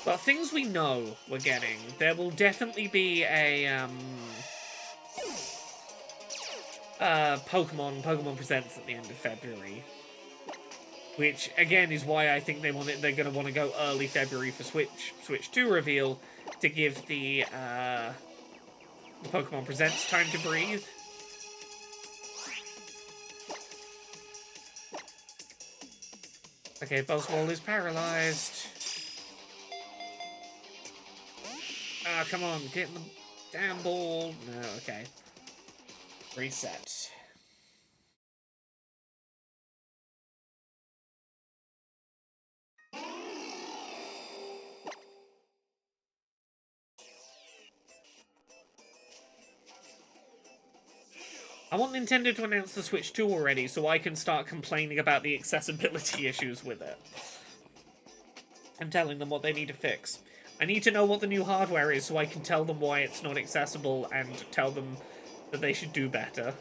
But things we know we're getting, there will definitely be a, Pokemon Presents at the end of February. Which, again, is why I think they're going to want to go early February for Switch 2 reveal, to give the Pokemon Presents time to breathe. Okay, Buzzwole is paralyzed. Ah, come on, get in the damn ball. No, okay. Reset. I want Nintendo to announce the Switch 2 already so I can start complaining about the accessibility issues with it. And telling them what they need to fix. I need to know what the new hardware is so I can tell them why it's not accessible and tell them that they should do better.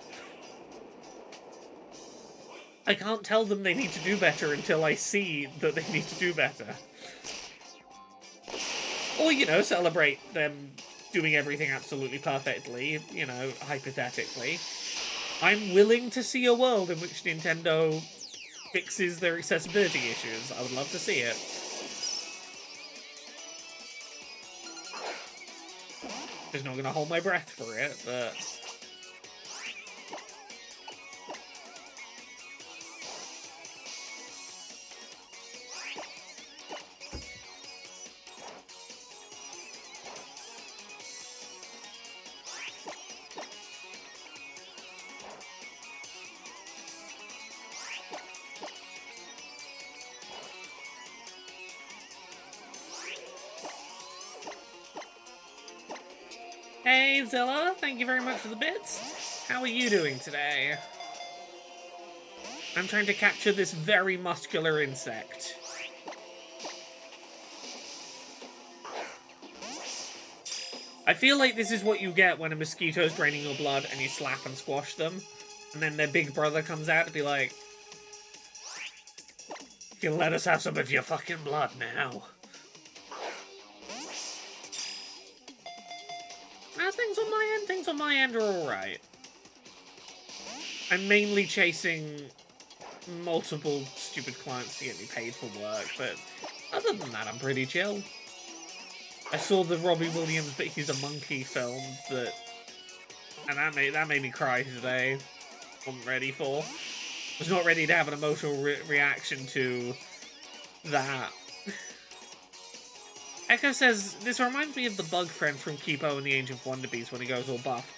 I can't tell them they need to do better until I see that they need to do better. Or, you know, celebrate them doing everything absolutely perfectly, you know, hypothetically. I'm willing to see a world in which Nintendo fixes their accessibility issues. I would love to see it. Just not gonna hold my breath for it, but... Hey Zilla, thank you very much for the bits. How are you doing today? I'm trying to capture this very muscular insect. I feel like this is what you get when a mosquito's draining your blood and you slap and squash them, and then their big brother comes out to be like, "You let us have some of your fucking blood now." Things on my end are alright. I'm mainly chasing multiple stupid clients to get me paid for work, but other than that, I'm pretty chill. I saw the Robbie Williams But He's a Monkey film that And that made me cry today. Wasn't ready for. Was not ready to have an emotional reaction to that. Echo says, this reminds me of the bug friend from Kipo and the Age of Wonder Beast when he goes all buff.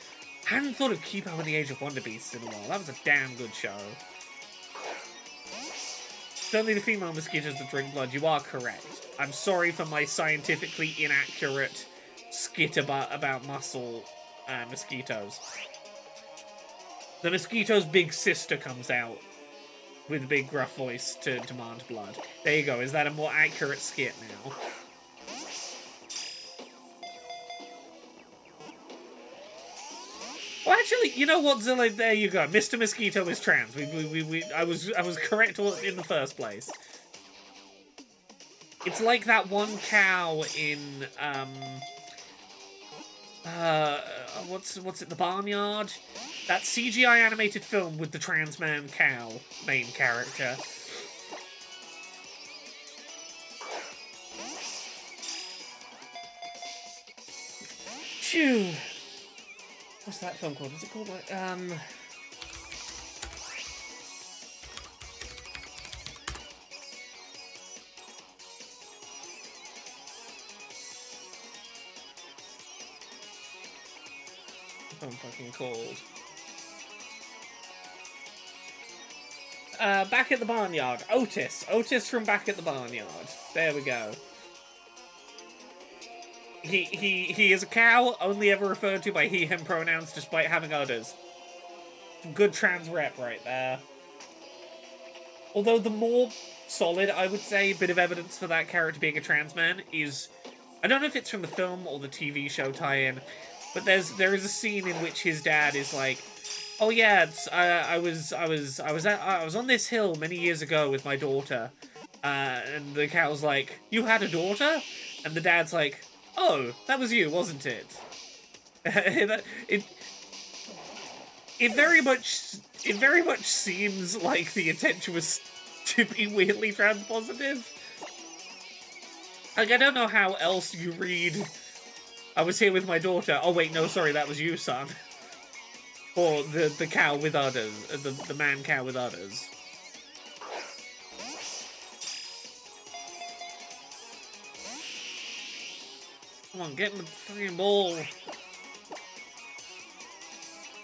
I hadn't thought of Kipo and the Age of Wonder Beasts in a while. That was a damn good show. It's only the female mosquitoes that drink blood. You are correct. I'm sorry for my scientifically inaccurate skit about muscle mosquitoes. The mosquito's big sister comes out with a big gruff voice to demand blood. There you go. Is that a more accurate skit now? Well, actually, you know what, Zilla? There you go. Mr. Mosquito is trans. I was correct in the first place. It's like that one cow in what's it? The Barnyard. That CGI animated film with the trans man cow main character. Phew. What's that film called? Is it called like I'm fucking called. Back at the Barnyard. Otis. Otis from Back at the Barnyard. There we go. He is a cow, only ever referred to by he, him pronouns despite having udders. Good trans rep right there. Although the more solid, I would say, bit of evidence for that character being a trans man is... I don't know if it's from the film or the TV show tie-in, but there is a scene in which his dad is like, oh yeah, I was on this hill many years ago with my daughter, and the cow's like, you had a daughter? And the dad's like, oh, that was you, wasn't it? It very much seems like the intention was to be weirdly transpositive. Like, I don't know how else you read, I was here with my daughter. Oh wait, no, sorry, that was you, son. Or the cow with udders, the man cow with udders. Come on, get in the fucking ball.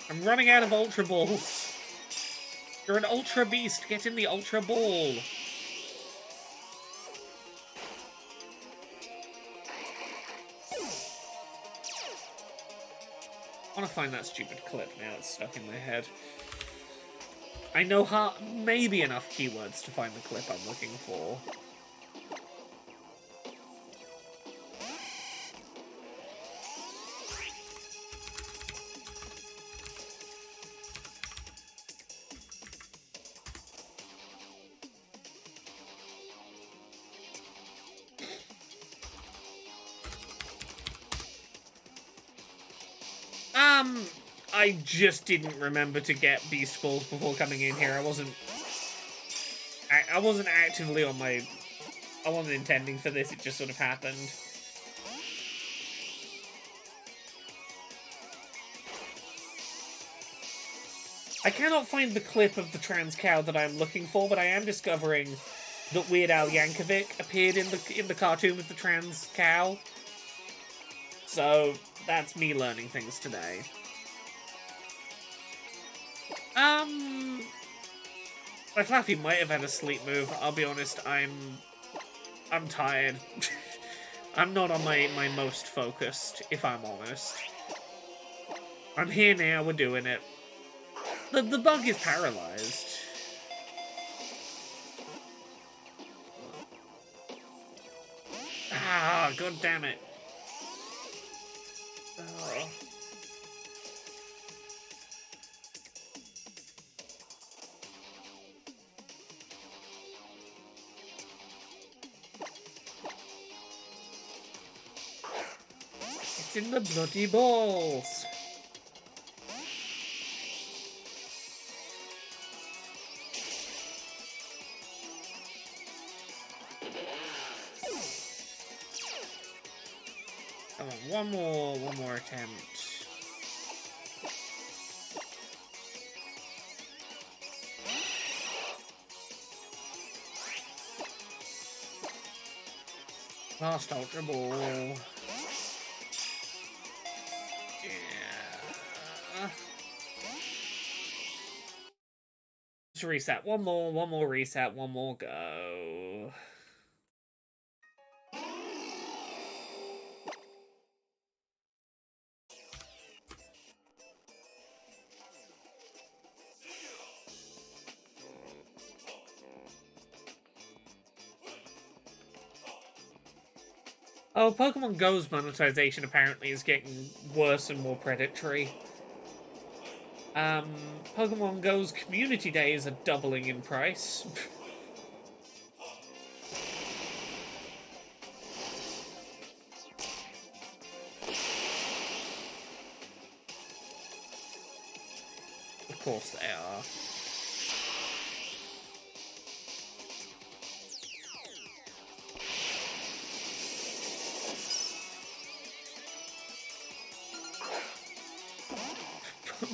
I'm running out of Ultra Balls. You're an Ultra Beast. Get in the Ultra Ball. I want to find that stupid clip now. It's stuck in my head. I know maybe enough keywords to find the clip I'm looking for. I just didn't remember to get Beast Balls before coming in here. I wasn't actively on my... I wasn't intending for this, it just sort of happened. I cannot find the clip of the trans cow that I'm looking for, but I am discovering that Weird Al Yankovic appeared in the cartoon with the trans cow. So, that's me learning things today. My Fluffy might have had a sleep move. I'll be honest, I'm tired. I'm not on my most focused, if I'm honest. I'm here now, we're doing it. The bug is paralyzed. Ah, god damn it. Oh. It's in the bloody balls. Come on, one more attempt. Last Ultra Ball. Yeah. Let's reset. One more reset, one more go. Oh, Pokemon Go's monetization apparently is getting worse and more predatory. Pokemon Go's community days are doubling in price. Of course they are.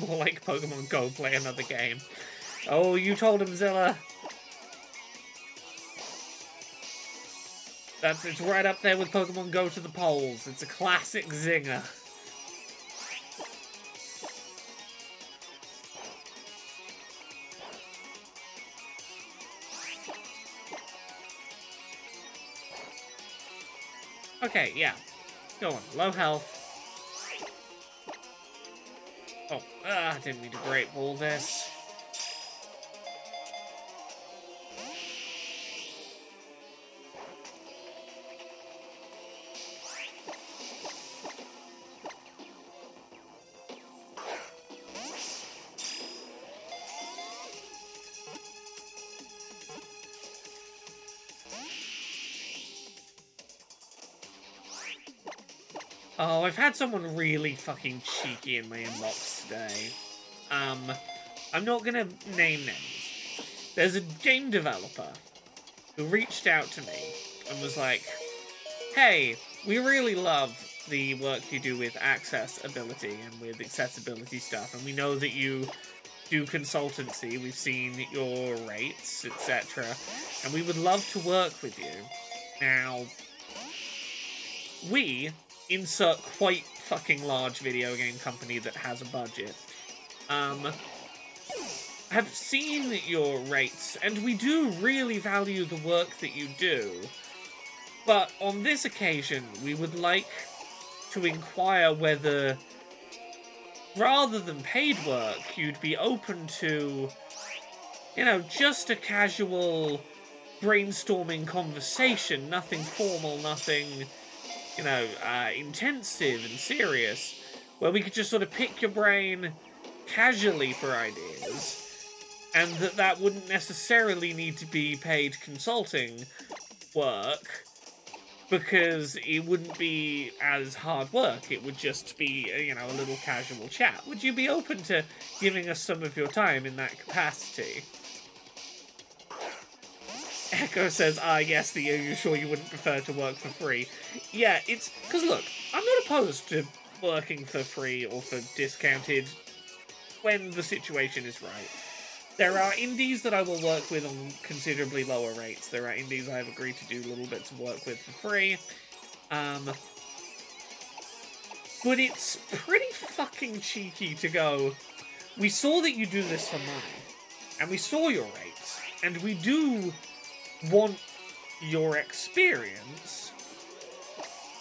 More like Pokemon Go, play another game. Oh, you told him, Zilla. It's right up there with Pokemon Go to the polls. It's a classic zinger. Okay, yeah. Go on. Low health. Oh, I didn't mean to Great Ball this. Oh, I've had someone really fucking cheeky in my inbox today. I'm not gonna name names. There's a game developer who reached out to me and was like, hey, we really love the work you do with accessibility and with accessibility stuff, and we know that you do consultancy, we've seen your rates, etc., and we would love to work with you. Now, we insert quite fucking large video game company that has a budget. Have seen your rates, and we do really value the work that you do. But on this occasion, we would like to inquire whether, rather than paid work, you'd be open to, you know, just a casual brainstorming conversation, nothing formal, nothing, you know, intensive and serious, where we could just sort of pick your brain casually for ideas, and that wouldn't necessarily need to be paid consulting work, because it wouldn't be as hard work. It would just be, you know, a little casual chat. Would you be open to giving us some of your time in that capacity? Echo says, yes, are you sure you wouldn't prefer to work for free? Yeah, it's... Because, look, I'm not opposed to working for free or for discounted when the situation is right. There are indies that I will work with on considerably lower rates. There are indies I've agreed to do little bits of work with for free. But it's pretty fucking cheeky to go, we saw that you do this for money, and we saw your rates, and we do want your experience,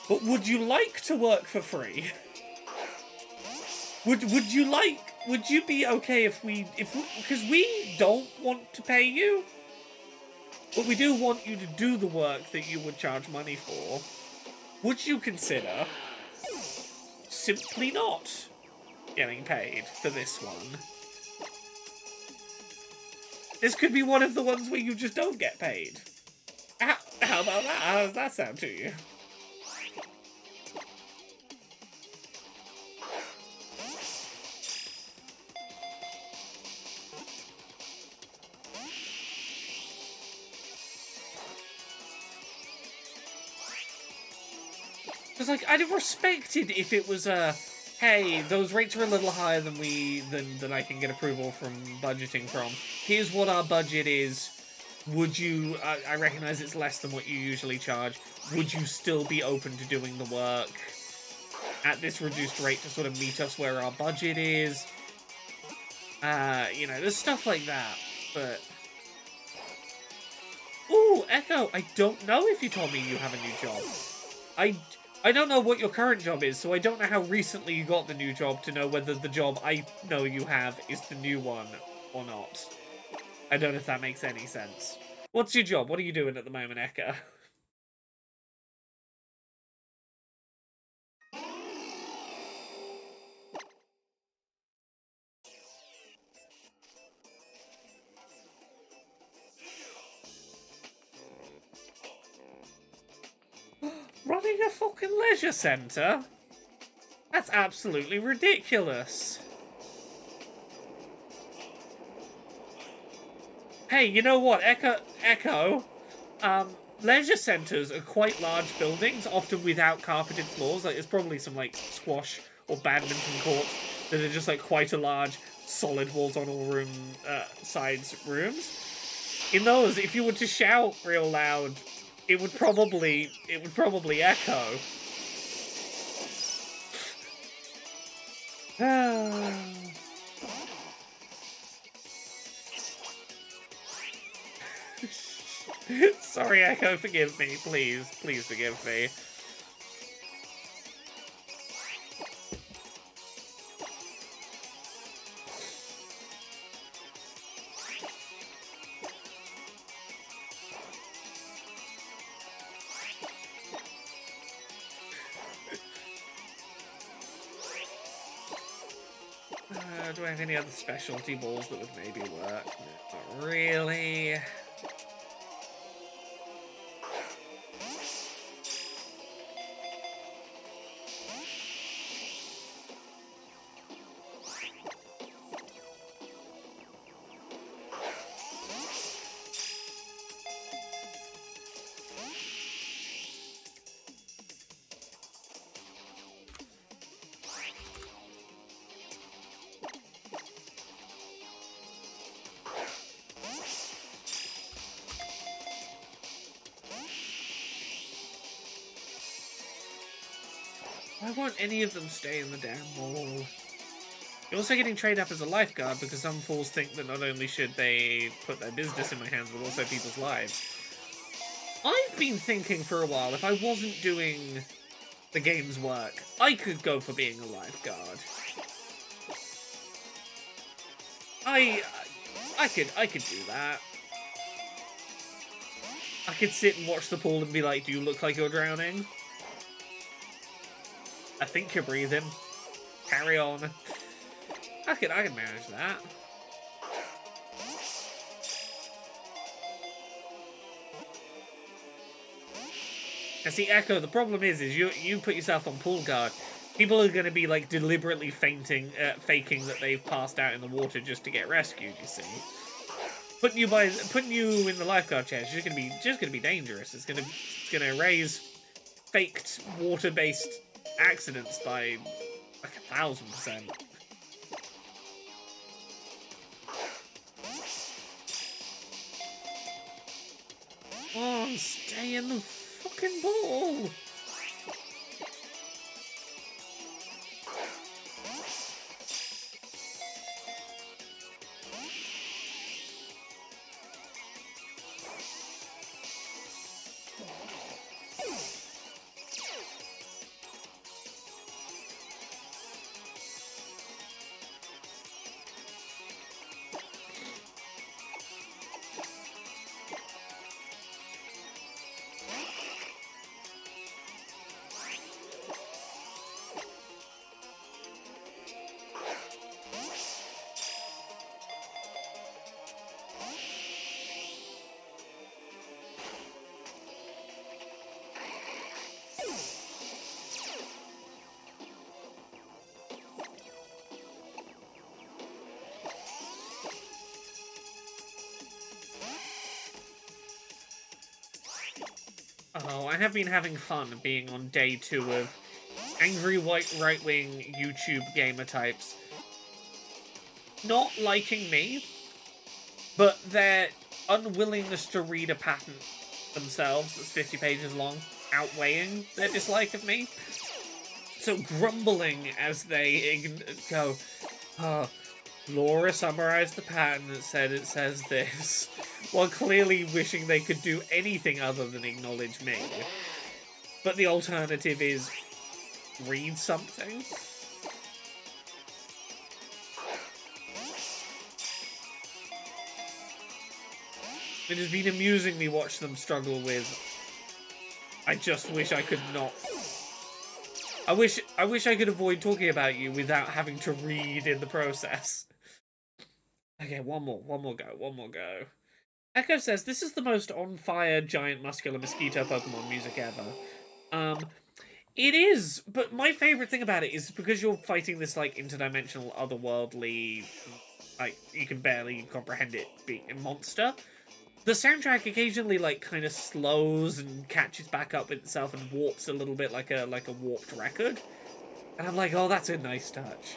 but would you like to work for free? Would you be okay if we, because we don't want to pay you, but we do want you to do the work that you would charge money for. Would you consider simply not getting paid for this one? This could be one of the ones where you just don't get paid. How about that? How does that sound to you? Because, like, I'd have respected if it was hey, those rates are a little higher than I can get approval from budgeting from. Here's what our budget is. would you, I recognize it's less than what you usually charge, would you still be open to doing the work at this reduced rate to sort of meet us where our budget is? You know, there's stuff like that, but... Ooh, Echo, I don't know if you told me you have a new job. I don't know what your current job is, so I don't know how recently you got the new job to know whether the job I know you have is the new one or not. I don't know if that makes any sense. What's your job? What are you doing at the moment, Echo? Running a fucking leisure centre? That's absolutely ridiculous. Hey, you know what, Echo? Leisure centres are quite large buildings, often without carpeted floors. Like, there's probably some, like, squash or badminton courts that are just, like, quite a large, solid walls on all sides rooms. In those, if you were to shout real loud, it would probably echo. Sorry, Echo, forgive me. Please forgive me. Do I have any other specialty balls that would maybe work? Not really. Why won't any of them stay in the damn wall? You're also getting trained up as a lifeguard because some fools think that not only should they put their business in my hands, but also people's lives. I've been thinking for a while, if I wasn't doing the game's work, I could go for being a lifeguard. I could do that. I could sit and watch the pool and be like, do you look like you're drowning? I think you're breathing. Carry on. I can manage that. And see, Echo, the problem is you put yourself on pool guard. People are going to be like deliberately faking that they've passed out in the water just to get rescued. You see, putting you in the lifeguard chair is just gonna be dangerous. It's gonna raise faked water-based accidents by like 1,000%. Oh, stay in the fucking ball. Oh, I have been having fun being on day 2 of angry white right-wing YouTube gamer types not liking me, but they're unwillingness to read a patent themselves that's 50 pages long outweighing their dislike of me. So grumbling as they go, oh, Laura summarized the patent and said it says this, while clearly wishing they could do anything other than acknowledge me. But the alternative is read something. It has been amusing me watch them struggle with, I just wish I could not. I wish I could avoid talking about you without having to read in the process. Okay, one more go. Echo says, this is the most on-fire, giant, muscular mosquito Pokemon music ever. It is, but my favorite thing about it is because you're fighting this, like, interdimensional, otherworldly, like, you can barely comprehend it being a monster. The soundtrack occasionally, like, kind of slows and catches back up with itself and warps a little bit like a warped record. And I'm like, oh, that's a nice touch.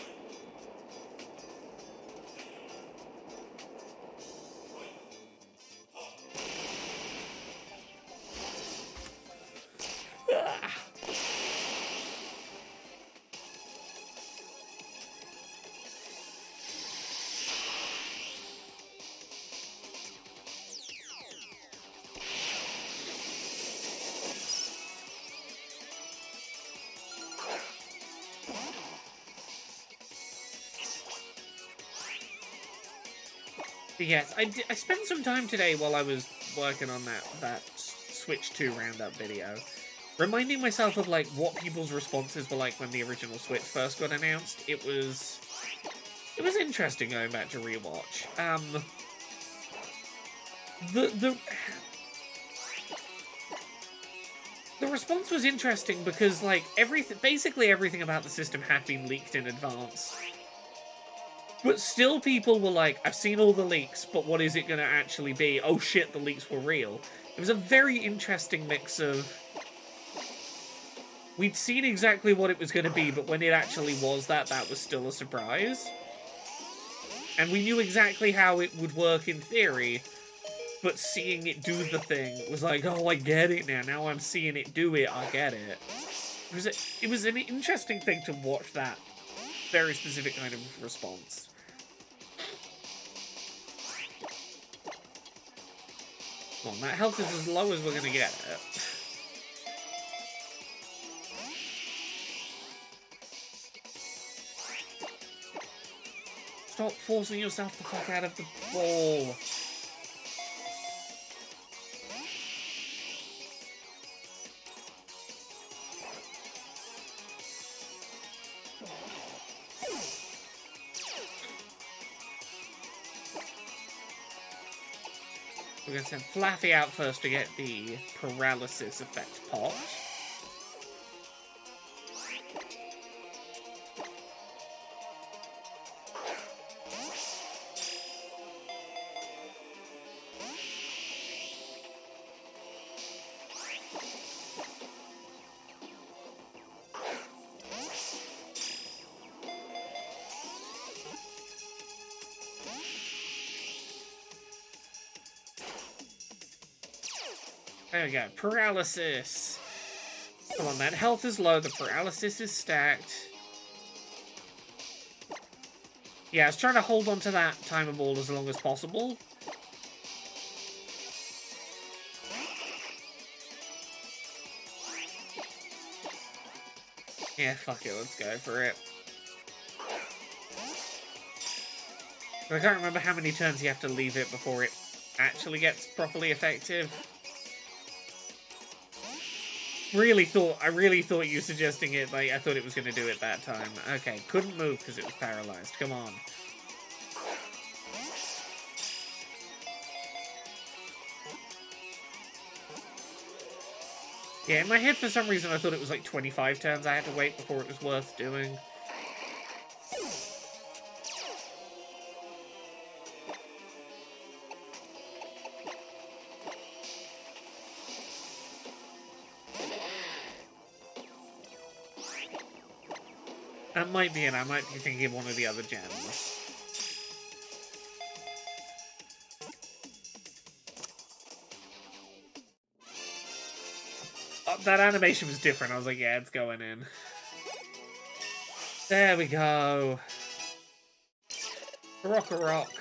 But yes, I spent some time today while I was working on that Switch 2 roundup video, reminding myself of, like, what people's responses were like when the original Switch first got announced. It was interesting going back to rewatch. The response was interesting because, like, basically everything about the system had been leaked in advance. But still people were like, I've seen all the leaks, but what is it going to actually be? Oh shit, the leaks were real. It was a very interesting mix of... We'd seen exactly what it was going to be, but when it actually was that was still a surprise. And we knew exactly how it would work in theory, but seeing it do the thing was like, oh, I get it now. Now I'm seeing it do it, I get it. It was an interesting thing to watch that very specific kind of response. Well, that health is as low as we're going to get it. Stop forcing yourself the fuck out of the ball. We're going to send Flaffy out first to get the paralysis effect popped. There we go. Paralysis. Come on, that health is low. The paralysis is stacked. Yeah, I was trying to hold on to that timer ball as long as possible. Yeah, fuck it. Let's go for it. I can't remember how many turns you have to leave it before it actually gets properly effective. I really thought you suggesting it, like, I thought it was going to do it that time. Okay, couldn't move because it was paralyzed. Come on. Yeah, in my head, for some reason, I thought it was like 25 turns I had to wait before it was worth doing. That might be it. I might be thinking of one of the other gems. that animation was different. I was like, yeah, it's going in. There we go. Rock a rock.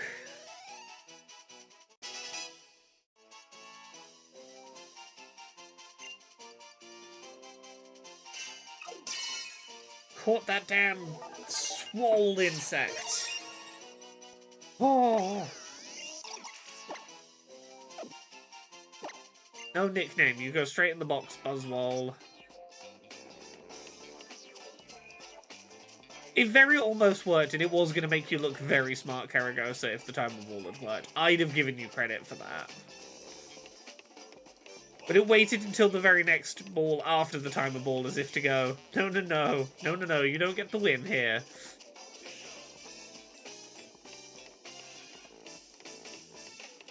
Caught that damn swole insect. Oh. No nickname. You go straight in the box, Buzzwole. It very almost worked, and it was going to make you look very smart, Karagosa, if the timer ball had worked. I'd have given you credit for that. But it waited until the very next ball after the timer ball as if to go, no, no, no, no, no, no, you don't get the win here.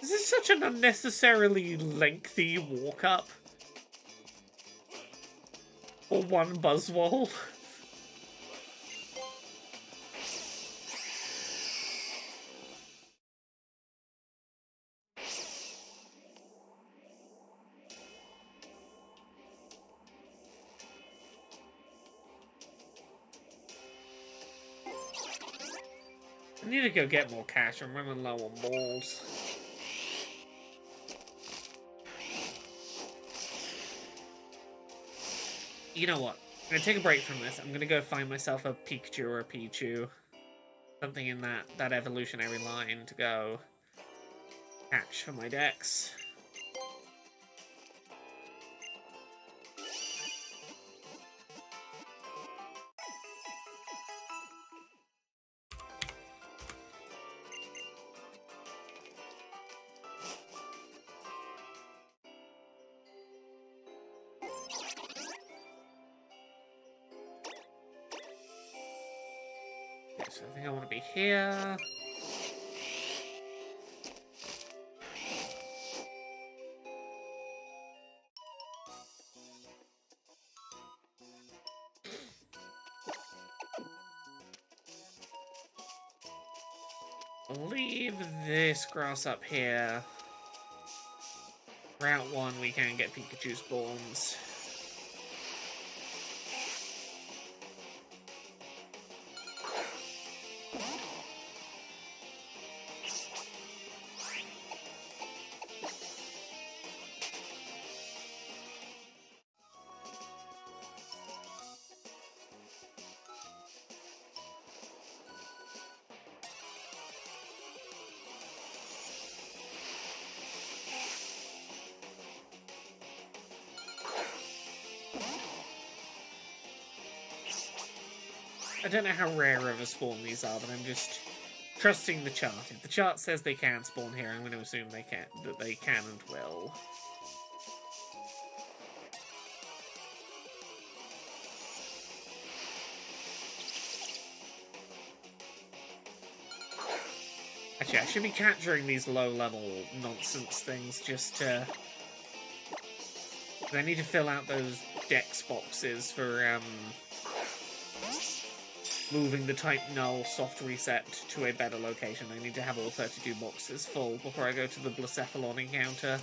This is such an unnecessarily lengthy walk-up. For one Buzzwole. I need to go get more cash. I'm running low on balls. You know what? I'm gonna take a break from this. I'm gonna go find myself a Pikachu or a Pichu. Something in that evolutionary line to go catch for my decks. Okay, so I think I want to be here. Leave this grass up here. Route 1, we can get Pikachu spawns. I don't know how rare of a spawn these are, but I'm just trusting the chart. If the chart says they can spawn here, I'm going to assume they can, that they can and will. Actually, I should be capturing these low-level nonsense things just to... I need to fill out those dex boxes for, moving the type null soft reset to a better location. I need to have all 32 boxes full before I go to the Blacephalon encounter.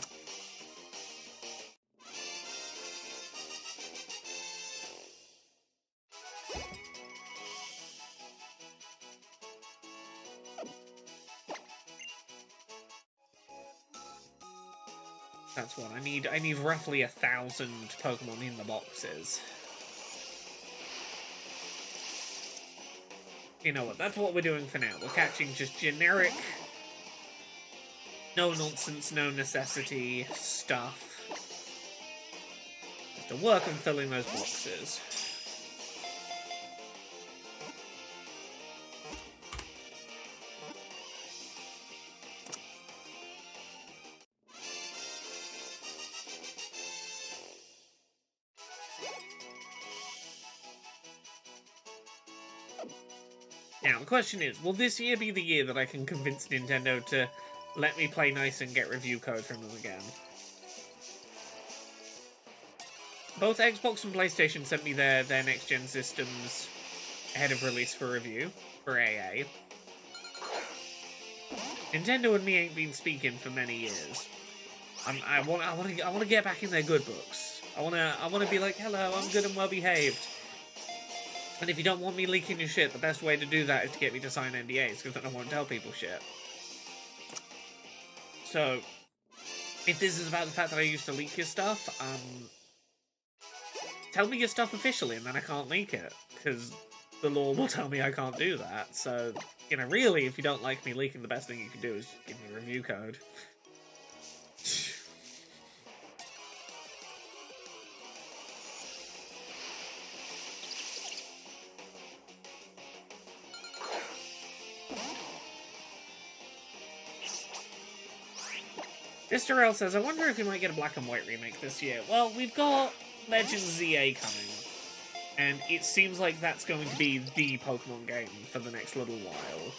That's what I need. I need roughly 1,000 Pokemon in the boxes. You know what, that's what we're doing for now. We're catching just generic, no nonsense, no necessity stuff. Have to work on filling those boxes. Now, the question is, will this year be the year that I can convince Nintendo to let me play nice and get review code from them again? Both Xbox and PlayStation sent me their next-gen systems ahead of release for review, for AA. Nintendo and me ain't been speaking for many years. I want to get back in their good books. I wanna be like, hello, I'm good and well behaved. And if you don't want me leaking your shit, the best way to do that is to get me to sign NDAs, because then I won't tell people shit. So, if this is about the fact that I used to leak your stuff, tell me your stuff officially, and then I can't leak it, because the law will tell me I can't do that. So, you know, really, if you don't like me leaking, the best thing you can do is give me a review code. Mr. L says, I wonder if we might get a black and white remake this year. Well, we've got Legends ZA coming, and it seems like that's going to be the Pokemon game for the next little while.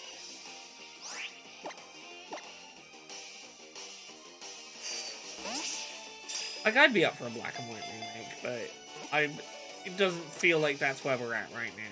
Like, I'd be up for a black and white remake, but it doesn't feel like that's where we're at right now.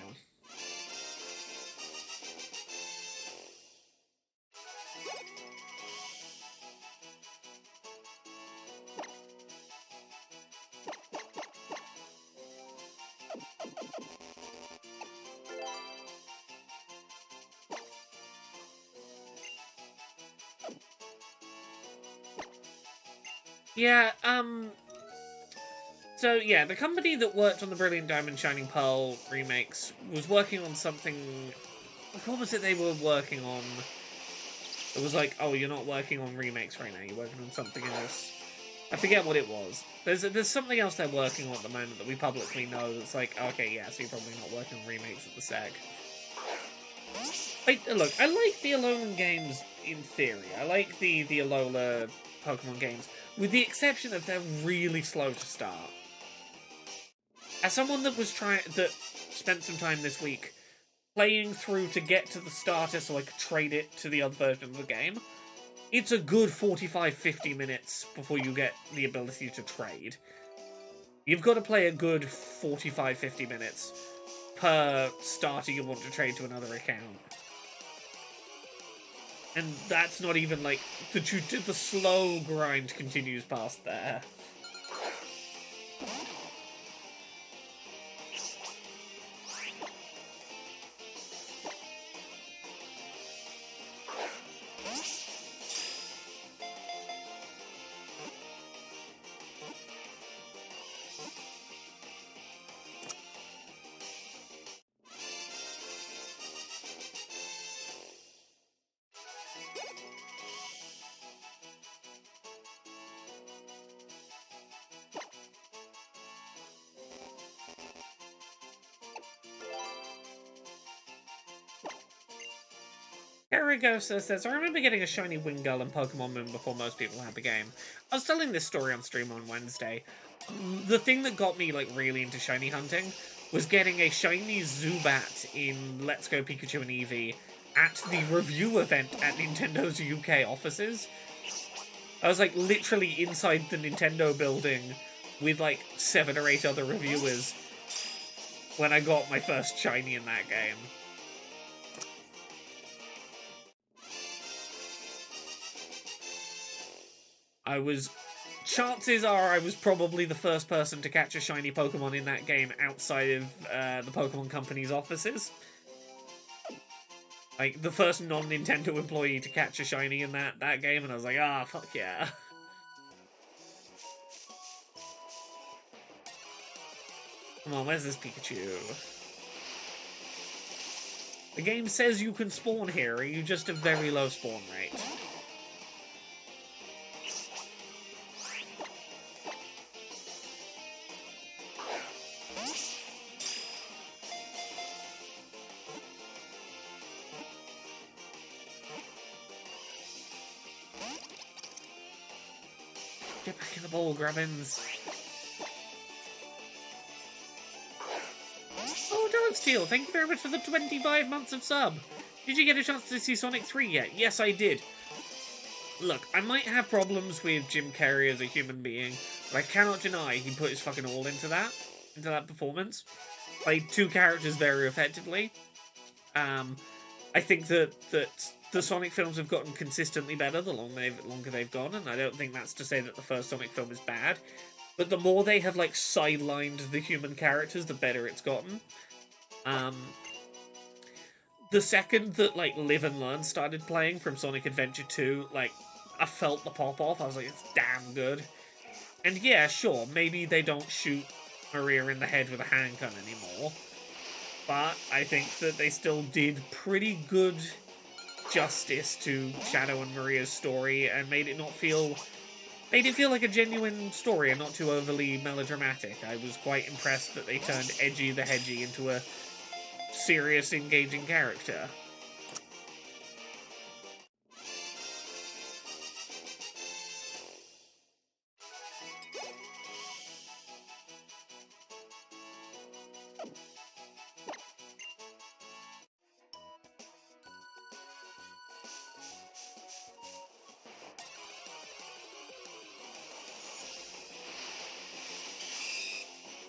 Yeah, so, yeah, the company that worked on the Brilliant Diamond Shining Pearl remakes was working on something... What was it they were working on? It was like, oh, you're not working on remakes right now, you're working on something else. I forget what it was. There's something else they're working on at the moment that we publicly know that's like, okay, yeah, so you're probably not working on remakes at the SEG. Look, I like the Alolan games in theory. I like the Alola Pokemon games, with the exception of they're really slow to start. As someone that spent some time this week playing through to get to the starter so I could trade it to the other version of the game, it's a good 45-50 minutes before you get the ability to trade. You've got to play a good 45-50 minutes per starter you want to trade to another account. And that's not even, like, the slow grind continues past there. Karagosa says, I remember getting a shiny Wingull and Pokemon Moon before most people had the game. I was telling this story on stream on Wednesday. The thing that got me, like, really into shiny hunting was getting a shiny Zubat in Let's Go Pikachu and Eevee at the review event at Nintendo's UK offices. I was, like, literally inside the Nintendo building with, like, 7 or 8 other reviewers when I got my first shiny in that game. Chances are I was probably the first person to catch a shiny Pokemon in that game outside of the Pokemon Company's offices. Like, the first non-Nintendo employee to catch a shiny in that game, and I was like, ah, fuck yeah. Come on, where's this Pikachu? The game says you can spawn here, are you just a very low spawn rate? Get back in the ball, Grubbins. Oh, Dark Steel, thank you very much for the 25 months of sub. Did you get a chance to see Sonic 3 yet? Yes, I did. Look, I might have problems with Jim Carrey as a human being, but I cannot deny he put his fucking all into that performance. Played 2 characters very effectively. I think that the Sonic films have gotten consistently better the longer they've gone, and I don't think that's to say that the first Sonic film is bad. but the more they have, like, sidelined the human characters, the better it's gotten. The second that, like, Live and Learn started playing from Sonic Adventure 2, like, I felt the pop-off. I was like, it's damn good. And yeah, sure, maybe they don't shoot Maria in the head with a handgun anymore, but I think that they still did pretty good justice to Shadow and Maria's story and made it feel like a genuine story and not too overly melodramatic. I was quite impressed that they turned Edgy the Hedgy into a serious, engaging character.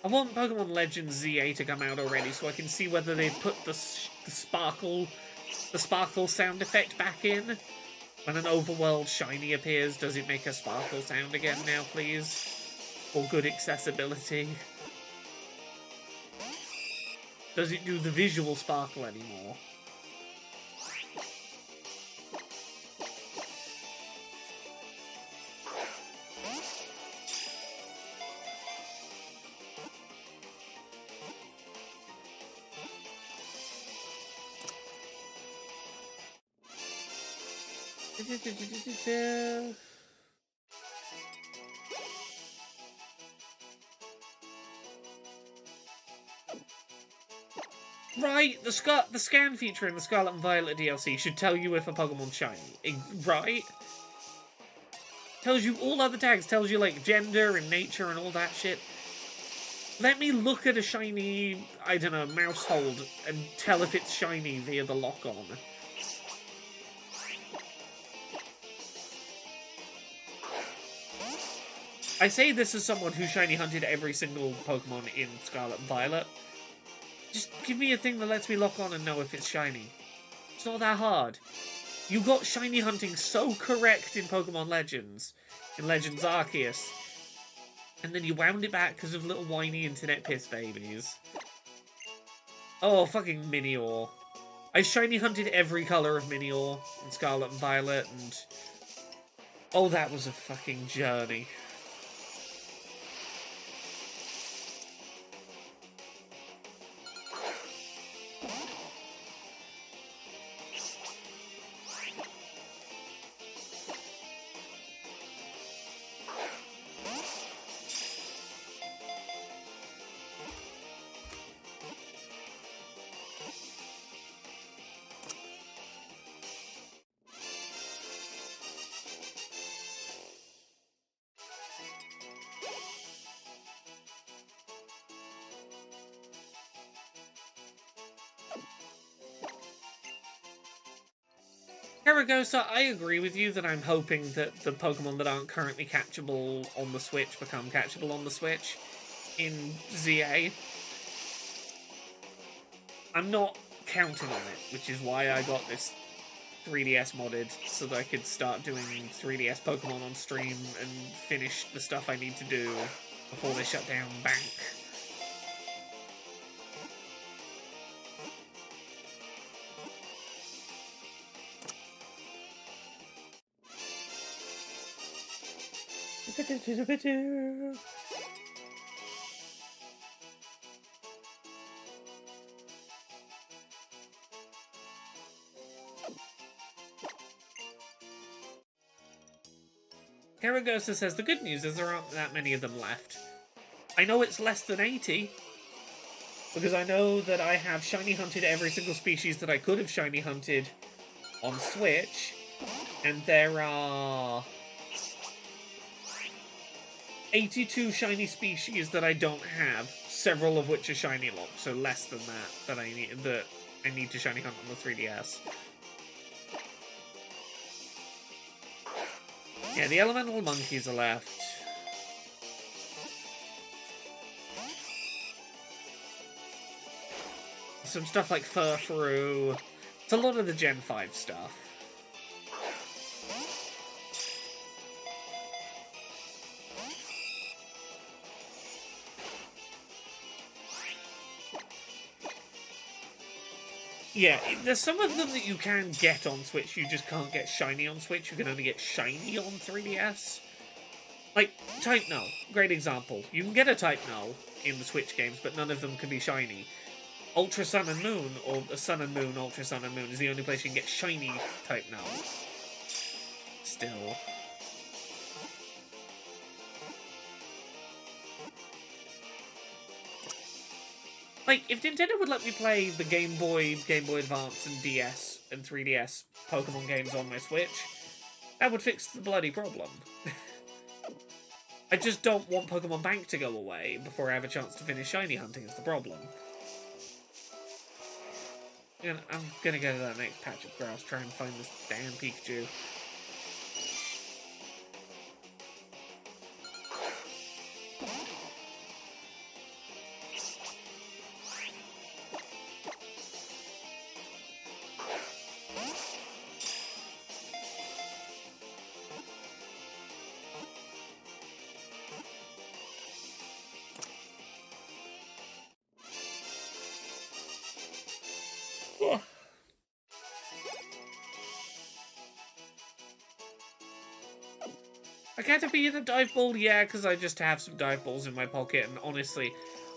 I want Pokemon Legends ZA to come out already so I can see whether they've put the sparkle sound effect back in. When an overworld shiny appears, does it make a sparkle sound again now, please? For good accessibility. Does it do the visual sparkle anymore? Right, the scan feature in the Scarlet and Violet DLC should tell you if a Pokemon's shiny, right? Tells you all other tags, tells you like gender and nature and all that shit. Let me look at a shiny, I don't know, Mousehold and tell if it's shiny via the lock-on. I say this as someone who shiny hunted every single Pokemon in Scarlet and Violet. Just give me a thing that lets me lock on and know if it's shiny. It's not that hard. You got shiny hunting so correct in Pokemon Legends, in Legends Arceus, and then you wound it back because of little whiny internet piss babies. Oh, fucking Minior. I shiny hunted every color of Minior in Scarlet and Violet, and oh, that was a fucking journey. Karagosa, I agree with you that I'm hoping that the Pokemon that aren't currently catchable on the Switch become catchable on the Switch in ZA. I'm not counting on it, which is why I got this 3DS modded, so that I could start doing 3DS Pokemon on stream and finish the stuff I need to do before they shut down Bank. Karagosa says, the good news is there aren't that many of them left. I know it's less than 80, because I know that I have shiny hunted every single species that I could have shiny hunted on Switch, and there are 82 shiny species that I don't have, several of which are shiny locked, so less than that I need to shiny hunt on the 3DS. Yeah, the elemental monkeys are left. Some stuff like Furfrou. It's a lot of the Gen 5 stuff. Yeah, there's some of them that you can get on Switch, you just can't get shiny on Switch, you can only get shiny on 3DS. Like, Type Null, great example. You can get a Type Null in the Switch games, but none of them can be shiny. Ultra Sun and Moon, or Sun and Moon, Ultra Sun and Moon, is the only place you can get shiny Type Null. Still. Like, if Nintendo would let me play the Game Boy Advance, and DS, and 3DS Pokemon games on my Switch, that would fix the bloody problem. I just don't want Pokemon Bank to go away before I have a chance to finish shiny hunting is the problem. And I'm gonna go to that next patch of grass, try and find this damn Pikachu. I gotta be in a dive ball, yeah, because I just have some dive balls in my pocket, and honestly,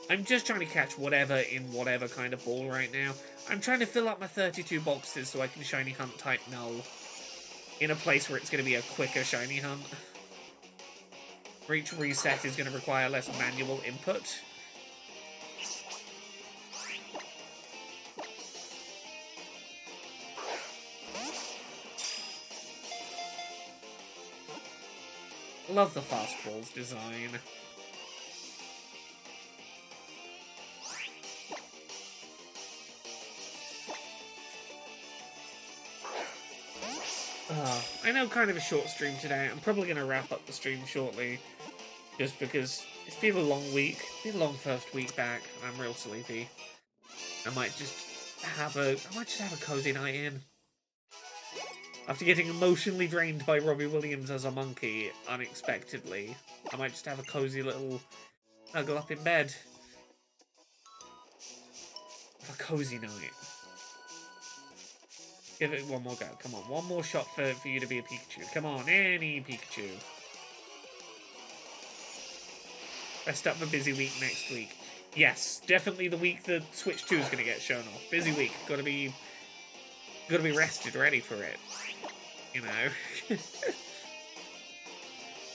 I'm just trying to catch whatever in whatever kind of ball right now. I'm trying to fill up my 32 boxes so I can shiny hunt Type Null in a place where it's going to be a quicker shiny hunt. Reach reset is going to require less manual input. Love the fast balls design. I know, kind of a short stream today. I'm probably going to wrap up the stream shortly, just because it's been a long week. It's been a long first week back, and I'm real sleepy. I might just have a cozy night in. After getting emotionally drained by Robbie Williams as a monkey unexpectedly, I might just have a cozy little snuggle up in bed. Have a cozy night. Give it one more go. Come on, one more shot for you to be a Pikachu. Come on, any Pikachu. Rest up for busy week next week. Yes, definitely the week that Switch 2 is going to get shown off. Busy week. Gotta be rested, ready for it. You know.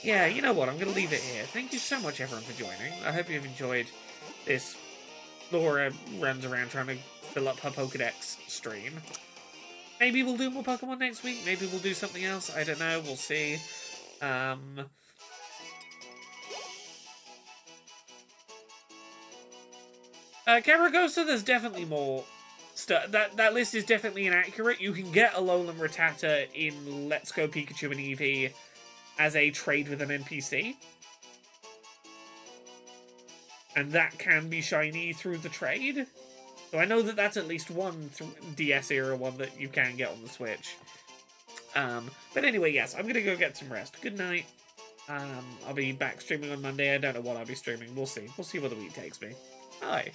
Yeah, you know what? I'm going to leave it here. Thank you so much, everyone, for joining. I hope you've enjoyed this Laura runs around trying to fill up her Pokedex stream. Maybe we'll do more Pokemon next week. Maybe we'll do something else. I don't know. We'll see. Karagosa, there's definitely more stuff. That list is definitely inaccurate. You can get Alolan Rattata in Let's Go Pikachu and Eevee as a trade with an NPC. And that can be shiny through the trade. So I know that that's at least one DS era one that you can get on the Switch. But anyway, yes, I'm gonna go get some rest. Good night. I'll be back streaming on Monday. I don't know what I'll be streaming. We'll see. We'll see where the week takes me. Bye.